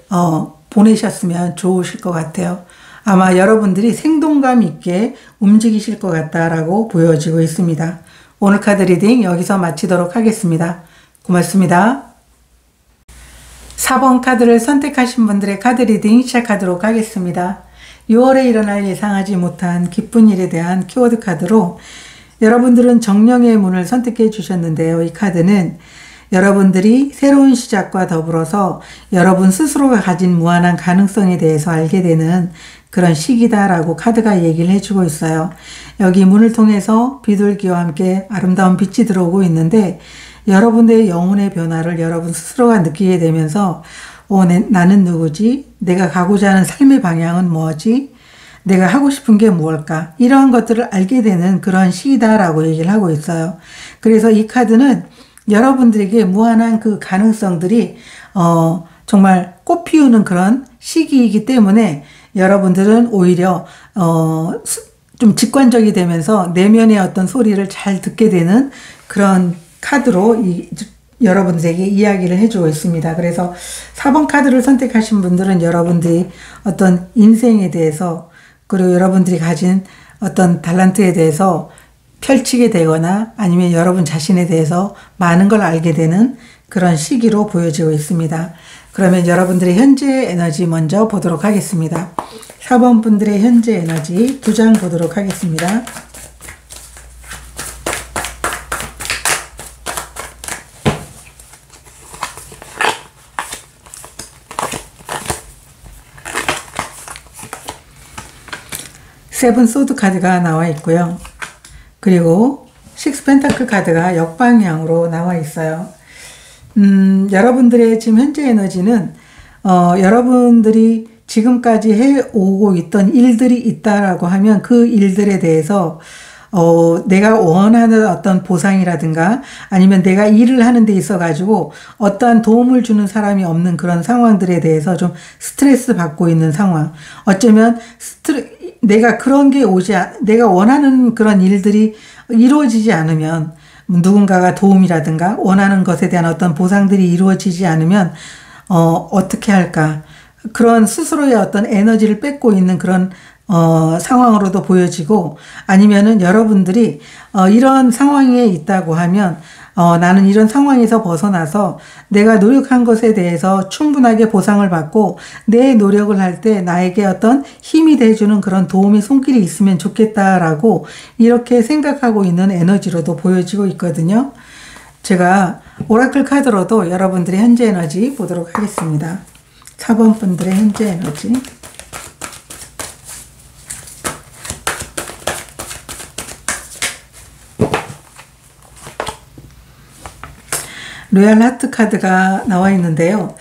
보내셨으면 좋으실 것 같아요. 아마 여러분들이 생동감 있게 움직이실 것 같다라고 보여지고 있습니다. 오늘 카드 리딩 여기서 마치도록 하겠습니다. 고맙습니다. 4번 카드를 선택하신 분들의 카드 리딩 시작하도록 하겠습니다. 6월에 일어날 예상하지 못한 기쁜 일에 대한 키워드 카드로 여러분들은 정령의 문을 선택해 주셨는데요. 이 카드는 여러분들이 새로운 시작과 더불어서 여러분 스스로가 가진 무한한 가능성에 대해서 알게 되는 그런 시기다라고 카드가 얘기를 해주고 있어요. 여기 문을 통해서 비둘기와 함께 아름다운 빛이 들어오고 있는데 여러분의 영혼의 변화를 여러분 스스로가 느끼게 되면서 나는 누구지? 내가 가고자 하는 삶의 방향은 뭐지? 내가 하고 싶은 게 무엇일까? 이러한 것들을 알게 되는 그런 시기다라고 얘기를 하고 있어요. 그래서 이 카드는 여러분들에게 무한한 그 가능성들이 정말 꽃 피우는 그런 시기이기 때문에 여러분들은 오히려 좀 직관적이 되면서 내면의 어떤 소리를 잘 듣게 되는 그런 카드로 여러분들에게 이야기를 해주고 있습니다. 그래서 4번 카드를 선택하신 분들은 여러분들이 어떤 인생에 대해서 그리고 여러분들이 가진 어떤 달란트에 대해서 펼치게 되거나 아니면 여러분 자신에 대해서 많은 걸 알게 되는 그런 시기로 보여지고 있습니다. 그러면 여러분들의 현재 에너지 먼저 보도록 하겠습니다. 4번 분들의 현재 에너지 2장 보도록 하겠습니다. 세븐 소드 카드가 나와 있고요. 그리고 식스 펜타클 카드가 역방향으로 나와 있어요. 여러분들의 지금 현재 에너지는 여러분들이 지금까지 해오고 있던 일들이 있다라고 하면 그 일들에 대해서 내가 원하는 어떤 보상이라든가 아니면 내가 일을 하는 데 있어 가지고 어떠한 도움을 주는 사람이 없는 그런 상황들에 대해서 좀 스트레스 받고 있는 상황. 어쩌면 내가 그런 게 내가 원하는 그런 일들이 이루어지지 않으면 누군가가 도움이라든가 원하는 것에 대한 어떤 보상들이 이루어지지 않으면 어떻게 할까? 그런 스스로의 어떤 에너지를 뺏고 있는 그런 상황으로도 보여지고 아니면은 여러분들이 이런 상황에 있다고 하면 나는 이런 상황에서 벗어나서 내가 노력한 것에 대해서 충분하게 보상을 받고 내 노력을 할 때 나에게 어떤 힘이 돼주는 그런 도움의 손길이 있으면 좋겠다라고 이렇게 생각하고 있는 에너지로도 보여지고 있거든요. 제가 오라클 카드로도 여러분들의 현재 에너지 보도록 하겠습니다. 4번 분들의 현재 에너지. 로얄 하트 카드가 나와 있는데요.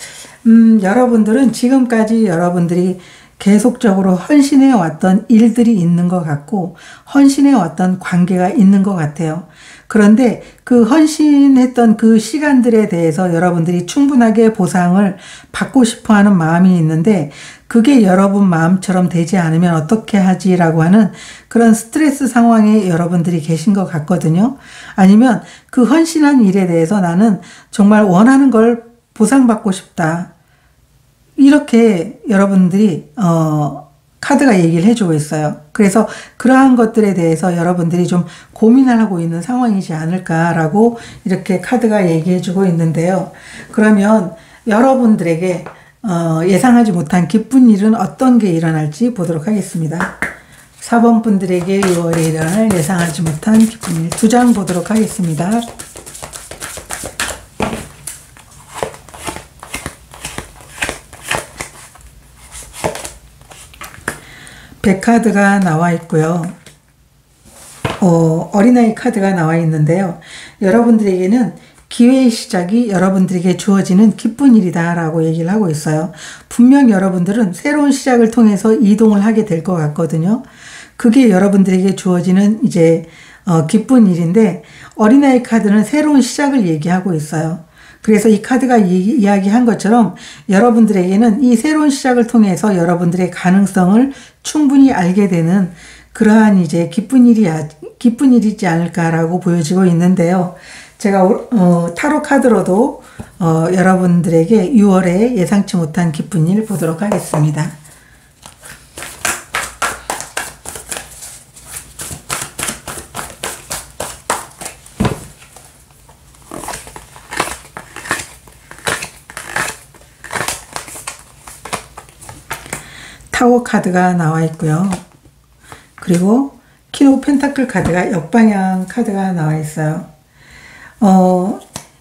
여러분들은 지금까지 여러분들이 계속적으로 헌신해 왔던 일들이 있는 것 같고 헌신해 왔던 관계가 있는 것 같아요. 그런데 그 헌신했던 그 시간들에 대해서 여러분들이 충분하게 보상을 받고 싶어 하는 마음이 있는데 그게 여러분 마음처럼 되지 않으면 어떻게 하지라고 하는 그런 스트레스 상황에 여러분들이 계신 것 같거든요. 아니면 그 헌신한 일에 대해서 나는 정말 원하는 걸 보상받고 싶다. 이렇게 여러분들이 카드가 얘기를 해주고 있어요. 그래서 그러한 것들에 대해서 여러분들이 좀 고민을 하고 있는 상황이지 않을까라고 이렇게 카드가 얘기해주고 있는데요. 그러면 여러분들에게 예상하지 못한 기쁜 일은 어떤 게 일어날지 보도록 하겠습니다. 4번 분들에게 6월에 일어날 예상하지 못한 기쁜 일 2장 보도록 하겠습니다. 백카드가 나와 있고요. 어린아이 카드가 나와 있는데요. 여러분들에게는 기회의 시작이 여러분들에게 주어지는 기쁜 일이다 라고 얘기를 하고 있어요. 분명 여러분들은 새로운 시작을 통해서 이동을 하게 될 것 같거든요. 그게 여러분들에게 주어지는 이제 기쁜 일인데 어린아이 카드는 새로운 시작을 얘기하고 있어요. 그래서 이 카드가 이야기한 것처럼 여러분들에게는 이 새로운 시작을 통해서 여러분들의 가능성을 충분히 알게 되는 그러한 이제 기쁜 일이지 않을까라고 보여지고 있는데요. 제가 타로 카드로도 여러분들에게 6월에 예상치 못한 기쁜 일 보도록 하겠습니다. 타워 카드가 나와 있고요. 그리고 퀸 오브 펜타클 카드가 역방향 카드가 나와 있어요.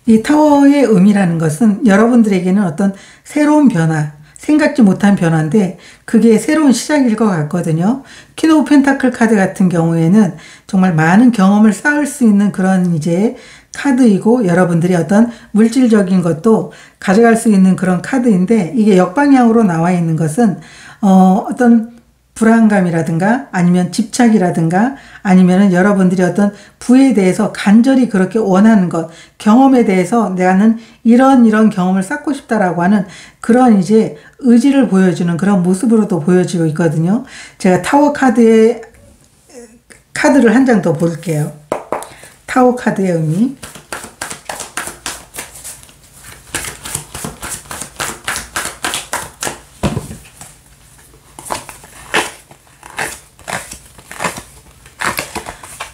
이 타워의 의미라는 것은 여러분들에게는 어떤 새로운 변화, 생각지 못한 변화인데 그게 새로운 시작일 것 같거든요. 퀸 오브 펜타클 카드 같은 경우에는 정말 많은 경험을 쌓을 수 있는 그런 이제 카드이고 여러분들이 어떤 물질적인 것도 가져갈 수 있는 그런 카드인데 이게 역방향으로 나와 있는 것은 어떤 불안감이라든가 아니면 집착이라든가 아니면은 여러분들이 어떤 부에 대해서 간절히 그렇게 원하는 것, 경험에 대해서 나는 이런 경험을 쌓고 싶다라고 하는 그런 이제 의지를 보여주는 그런 모습으로도 보여지고 있거든요. 제가 타워 카드의 카드를 한 장 더 볼게요. 타워 카드의 의미.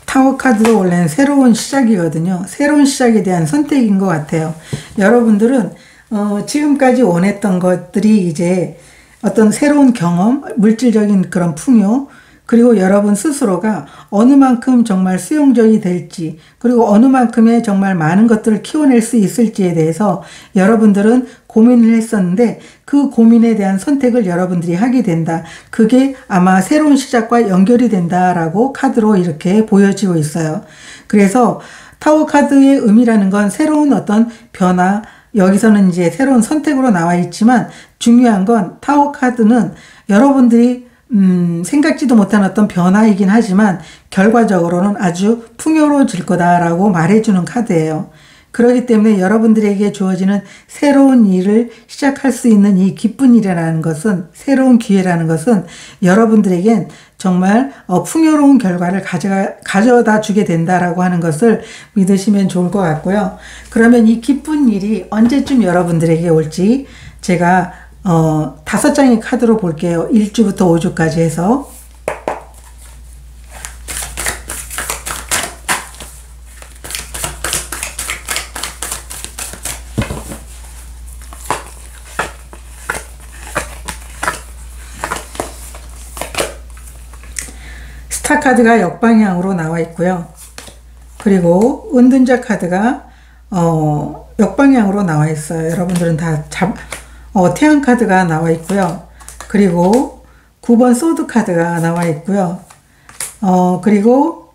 타워 카드도 원래는 새로운 시작이거든요. 새로운 시작에 대한 선택인 것 같아요. 여러분들은 지금까지 원했던 것들이 이제 어떤 새로운 경험, 물질적인 그런 풍요, 그리고 여러분 스스로가 어느 만큼 정말 수용적이 될지, 그리고 어느 만큼의 정말 많은 것들을 키워낼 수 있을지에 대해서 여러분들은 고민을 했었는데 그 고민에 대한 선택을 여러분들이 하게 된다. 그게 아마 새로운 시작과 연결이 된다라고 카드로 이렇게 보여지고 있어요. 그래서 타워 카드의 의미라는 건 새로운 어떤 변화, 여기서는 이제 새로운 선택으로 나와 있지만 중요한 건 타워 카드는 여러분들이 생각지도 못한 어떤 변화이긴 하지만 결과적으로는 아주 풍요로워질 거다라고 말해주는 카드예요. 그렇기 때문에 여러분들에게 주어지는 새로운 일을 시작할 수 있는 이 기쁜 일이라는 것은, 새로운 기회라는 것은 여러분들에겐 정말 풍요로운 결과를 가져다 주게 된다라고 하는 것을 믿으시면 좋을 것 같고요. 그러면 이 기쁜 일이 언제쯤 여러분들에게 올지 제가 5장의 카드로 볼게요. 1주부터 5주까지 해서. 스타 카드가 역방향으로 나와 있고요. 그리고 은둔자 카드가 역방향으로 나와 있어요. 여러분들은 다 태양 카드가 나와 있고요. 그리고 9번 소드 카드가 나와 있고요. 그리고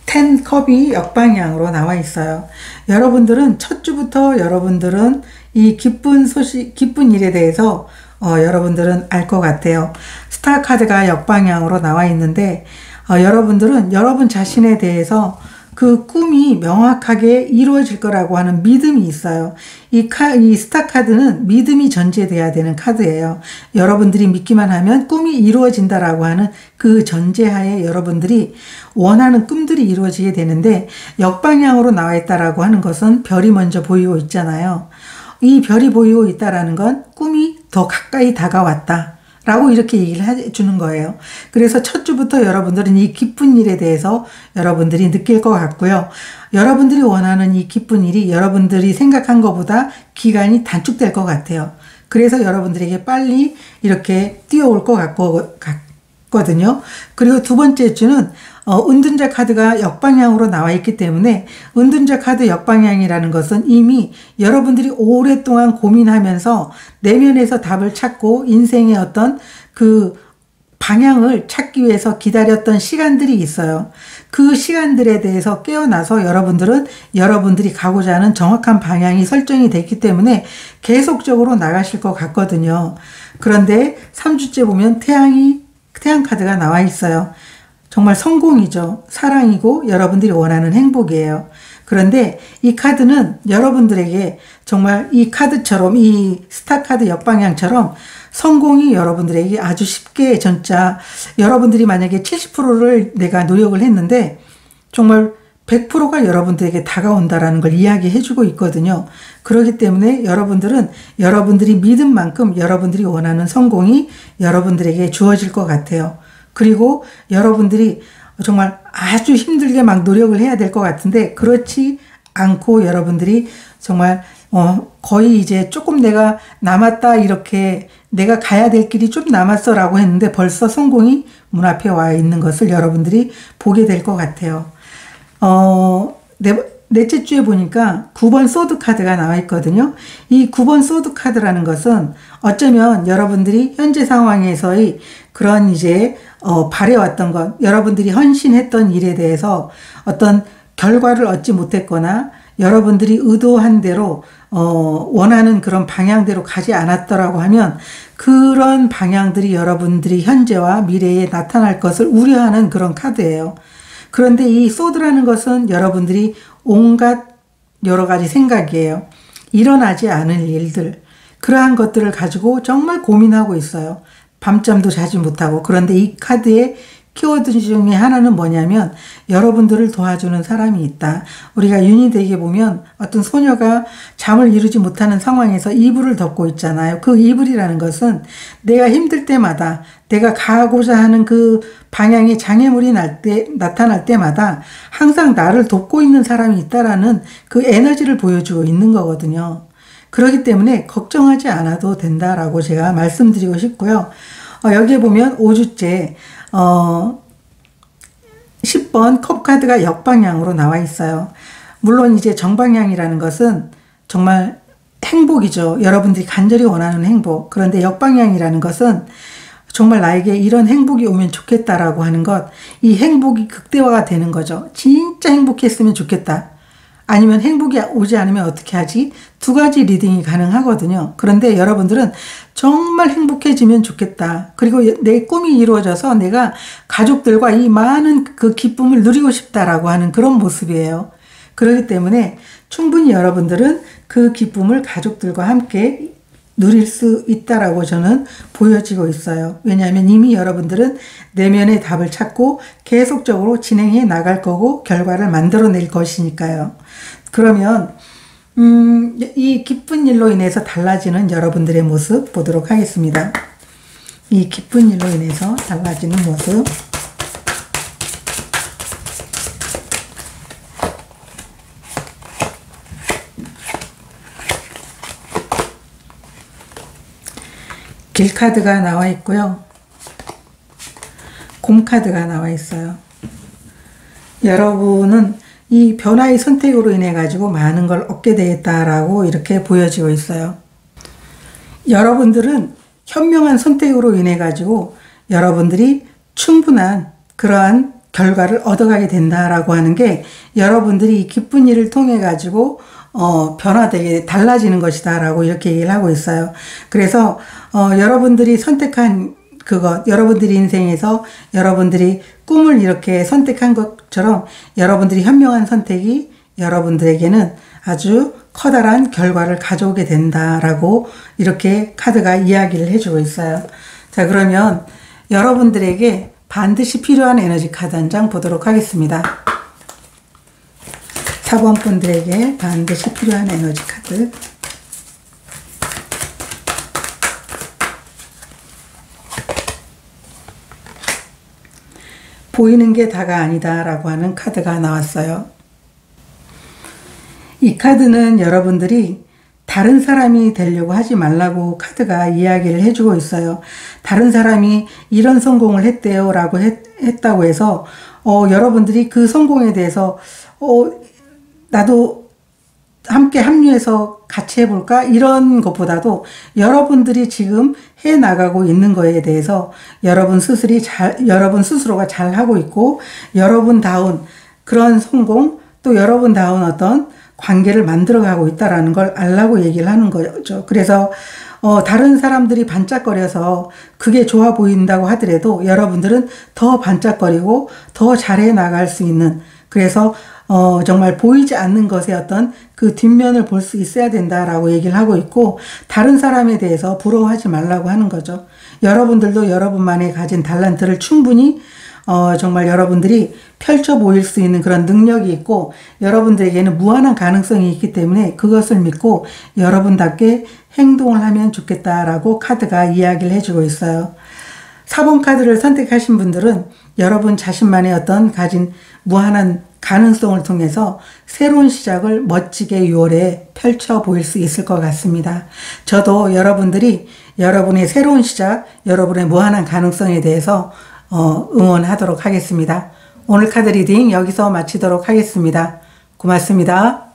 10 컵이 역방향으로 나와 있어요. 여러분들은 첫 주부터 여러분들은 이 기쁜 소식, 기쁜 일에 대해서 여러분들은 알 것 같아요. 스타 카드가 역방향으로 나와 있는데 여러분들은 여러분 자신에 대해서 그 꿈이 명확하게 이루어질 거라고 하는 믿음이 있어요. 이 스타 카드는 믿음이 전제돼야 되는 카드예요. 여러분들이 믿기만 하면 꿈이 이루어진다라고 하는 그 전제하에 여러분들이 원하는 꿈들이 이루어지게 되는데 역방향으로 나와 있다라고 하는 것은 별이 먼저 보이고 있잖아요. 이 별이 보이고 있다라는 건 꿈이 더 가까이 다가왔다 라고 이렇게 얘기를 해주는 거예요. 그래서 첫 주부터 여러분들은 이 기쁜 일에 대해서 여러분들이 느낄 것 같고요. 여러분들이 원하는 이 기쁜 일이 여러분들이 생각한 것보다 기간이 단축될 것 같아요. 그래서 여러분들에게 빨리 이렇게 뛰어올 것 같거든요. 그리고 두 번째 주는 은둔자 카드가 역방향으로 나와 있기 때문에 은둔자 카드 역방향이라는 것은 이미 여러분들이 오랫동안 고민하면서 내면에서 답을 찾고 인생의 어떤 그 방향을 찾기 위해서 기다렸던 시간들이 있어요. 그 시간들에 대해서 깨어나서 여러분들이 가고자 하는 정확한 방향이 설정이 됐기 때문에 계속적으로 나가실 것 같거든요. 그런데 3주째 보면 태양 카드가 나와 있어요. 정말 성공이죠. 사랑이고 여러분들이 원하는 행복이에요. 그런데 이 카드는 여러분들에게 정말 이 카드처럼, 이 스타 카드 역방향처럼 성공이 여러분들에게 아주 쉽게, 진짜 여러분들이 만약에 70%를 내가 노력을 했는데 정말 100%가 여러분들에게 다가온다라는 걸 이야기해 주고 있거든요. 그렇기 때문에 여러분들은 여러분들이 믿은 만큼 여러분들이 원하는 성공이 여러분들에게 주어질 것 같아요. 그리고 여러분들이 정말 아주 힘들게 막 노력을 해야 될 것 같은데 그렇지 않고 여러분들이 정말 거의 이제 조금 내가 남았다, 이렇게 내가 가야 될 길이 좀 남았어 라고 했는데 벌써 성공이 문 앞에 와 있는 것을 여러분들이 보게 될 것 같아요. 넷째 주에 보니까 9번 소드 카드가 나와 있거든요. 이 9번 소드 카드라는 것은 어쩌면 여러분들이 현재 상황에서의 그런 이제 바래왔던 것, 여러분들이 헌신했던 일에 대해서 어떤 결과를 얻지 못했거나 여러분들이 의도한 대로 원하는 그런 방향대로 가지 않았더라고 하면 그런 방향들이 여러분들이 현재와 미래에 나타날 것을 우려하는 그런 카드예요. 그런데 이 소드라는 것은 여러분들이 온갖 여러 가지 생각이에요. 일어나지 않을 일들, 그러한 것들을 가지고 정말 고민하고 있어요. 밤잠도 자지 못하고. 그런데 이 카드의 키워드 중에 하나는 뭐냐면 여러분들을 도와주는 사람이 있다. 우리가 유니덱에 보면 어떤 소녀가 잠을 이루지 못하는 상황에서 이불을 덮고 있잖아요. 그 이불이라는 것은 내가 힘들 때마다 내가 가고자 하는 그 방향에 장애물이 나타날 때마다 항상 나를 돕고 있는 사람이 있다라는 그 에너지를 보여주고 있는 거거든요. 그렇기 때문에 걱정하지 않아도 된다라고 제가 말씀드리고 싶고요. 여기에 보면 5주째 10번 컵 카드가 역방향으로 나와 있어요. 물론 이제 정방향이라는 것은 정말 행복이죠. 여러분들이 간절히 원하는 행복. 그런데 역방향이라는 것은 정말 나에게 이런 행복이 오면 좋겠다라고 하는 것, 이 행복이 극대화가 되는 거죠. 진짜 행복했으면 좋겠다. 아니면 행복이 오지 않으면 어떻게 하지? 두 가지 리딩이 가능하거든요. 그런데 여러분들은 정말 행복해지면 좋겠다. 그리고 내 꿈이 이루어져서 내가 가족들과 이 많은 그 기쁨을 누리고 싶다라고 하는 그런 모습이에요. 그렇기 때문에 충분히 여러분들은 그 기쁨을 가족들과 함께 누릴 수 있다라고 저는 보여지고 있어요. 왜냐하면 이미 여러분들은 내면의 답을 찾고 계속적으로 진행해 나갈 거고 결과를 만들어낼 것이니까요. 그러면 이 기쁜 일로 인해서 달라지는 여러분들의 모습 보도록 하겠습니다. 이 기쁜 일로 인해서 달라지는 모습. 길 카드가 나와 있고요. 곰 카드가 나와 있어요. 여러분은 이 변화의 선택으로 인해 가지고 많은 걸 얻게 되겠다라고 이렇게 보여지고 있어요. 여러분들은 현명한 선택으로 인해 가지고 여러분들이 충분한 그러한 결과를 얻어가게 된다라고 하는 게 여러분들이 이 기쁜 일을 통해 가지고 변화되게 달라지는 것이다 라고 이렇게 얘기를 하고 있어요. 그래서 여러분들이 선택한 그것, 여러분들이 인생에서 여러분들이 꿈을 이렇게 선택한 것처럼 여러분들이 현명한 선택이 여러분들에게는 아주 커다란 결과를 가져오게 된다라고 이렇게 카드가 이야기를 해주고 있어요. 자, 그러면 여러분들에게 반드시 필요한 에너지 카드 한 장 보도록 하겠습니다. 4번 분들에게 반드시 필요한 에너지 카드. 보이는 게 다가 아니다 라고 하는 카드가 나왔어요. 이 카드는 여러분들이 다른 사람이 되려고 하지 말라고 카드가 이야기를 해주고 있어요. 다른 사람이 이런 성공을 했대요 라고 했다고 해서 여러분들이 그 성공에 대해서 나도 함께 합류해서 같이 해볼까? 이런 것보다도 여러분들이 지금 해나가고 있는 거에 대해서 여러분 스스로가 잘 하고 있고 여러분다운 그런 성공 또 여러분다운 어떤 관계를 만들어가고 있다라는 걸 알라고 얘기를 하는 거죠. 그래서 다른 사람들이 반짝거려서 그게 좋아 보인다고 하더라도 여러분들은 더 반짝거리고 더 잘해 나갈 수 있는 그래서 정말 보이지 않는 것의 어떤 그 뒷면을 볼 수 있어야 된다라고 얘기를 하고 있고 다른 사람에 대해서 부러워하지 말라고 하는 거죠. 여러분들도 여러분만의 가진 달란트를 충분히 정말 여러분들이 펼쳐 보일 수 있는 그런 능력이 있고 여러분들에게는 무한한 가능성이 있기 때문에 그것을 믿고 여러분답게 행동을 하면 좋겠다라고 카드가 이야기를 해주고 있어요. 4번 카드를 선택하신 분들은 여러분 자신만의 어떤 가진 무한한 가능성을 통해서 새로운 시작을 멋지게 6월에 펼쳐 보일 수 있을 것 같습니다. 저도 여러분들이 여러분의 새로운 시작, 여러분의 무한한 가능성에 대해서 응원하도록 하겠습니다. 오늘 카드 리딩 여기서 마치도록 하겠습니다. 고맙습니다.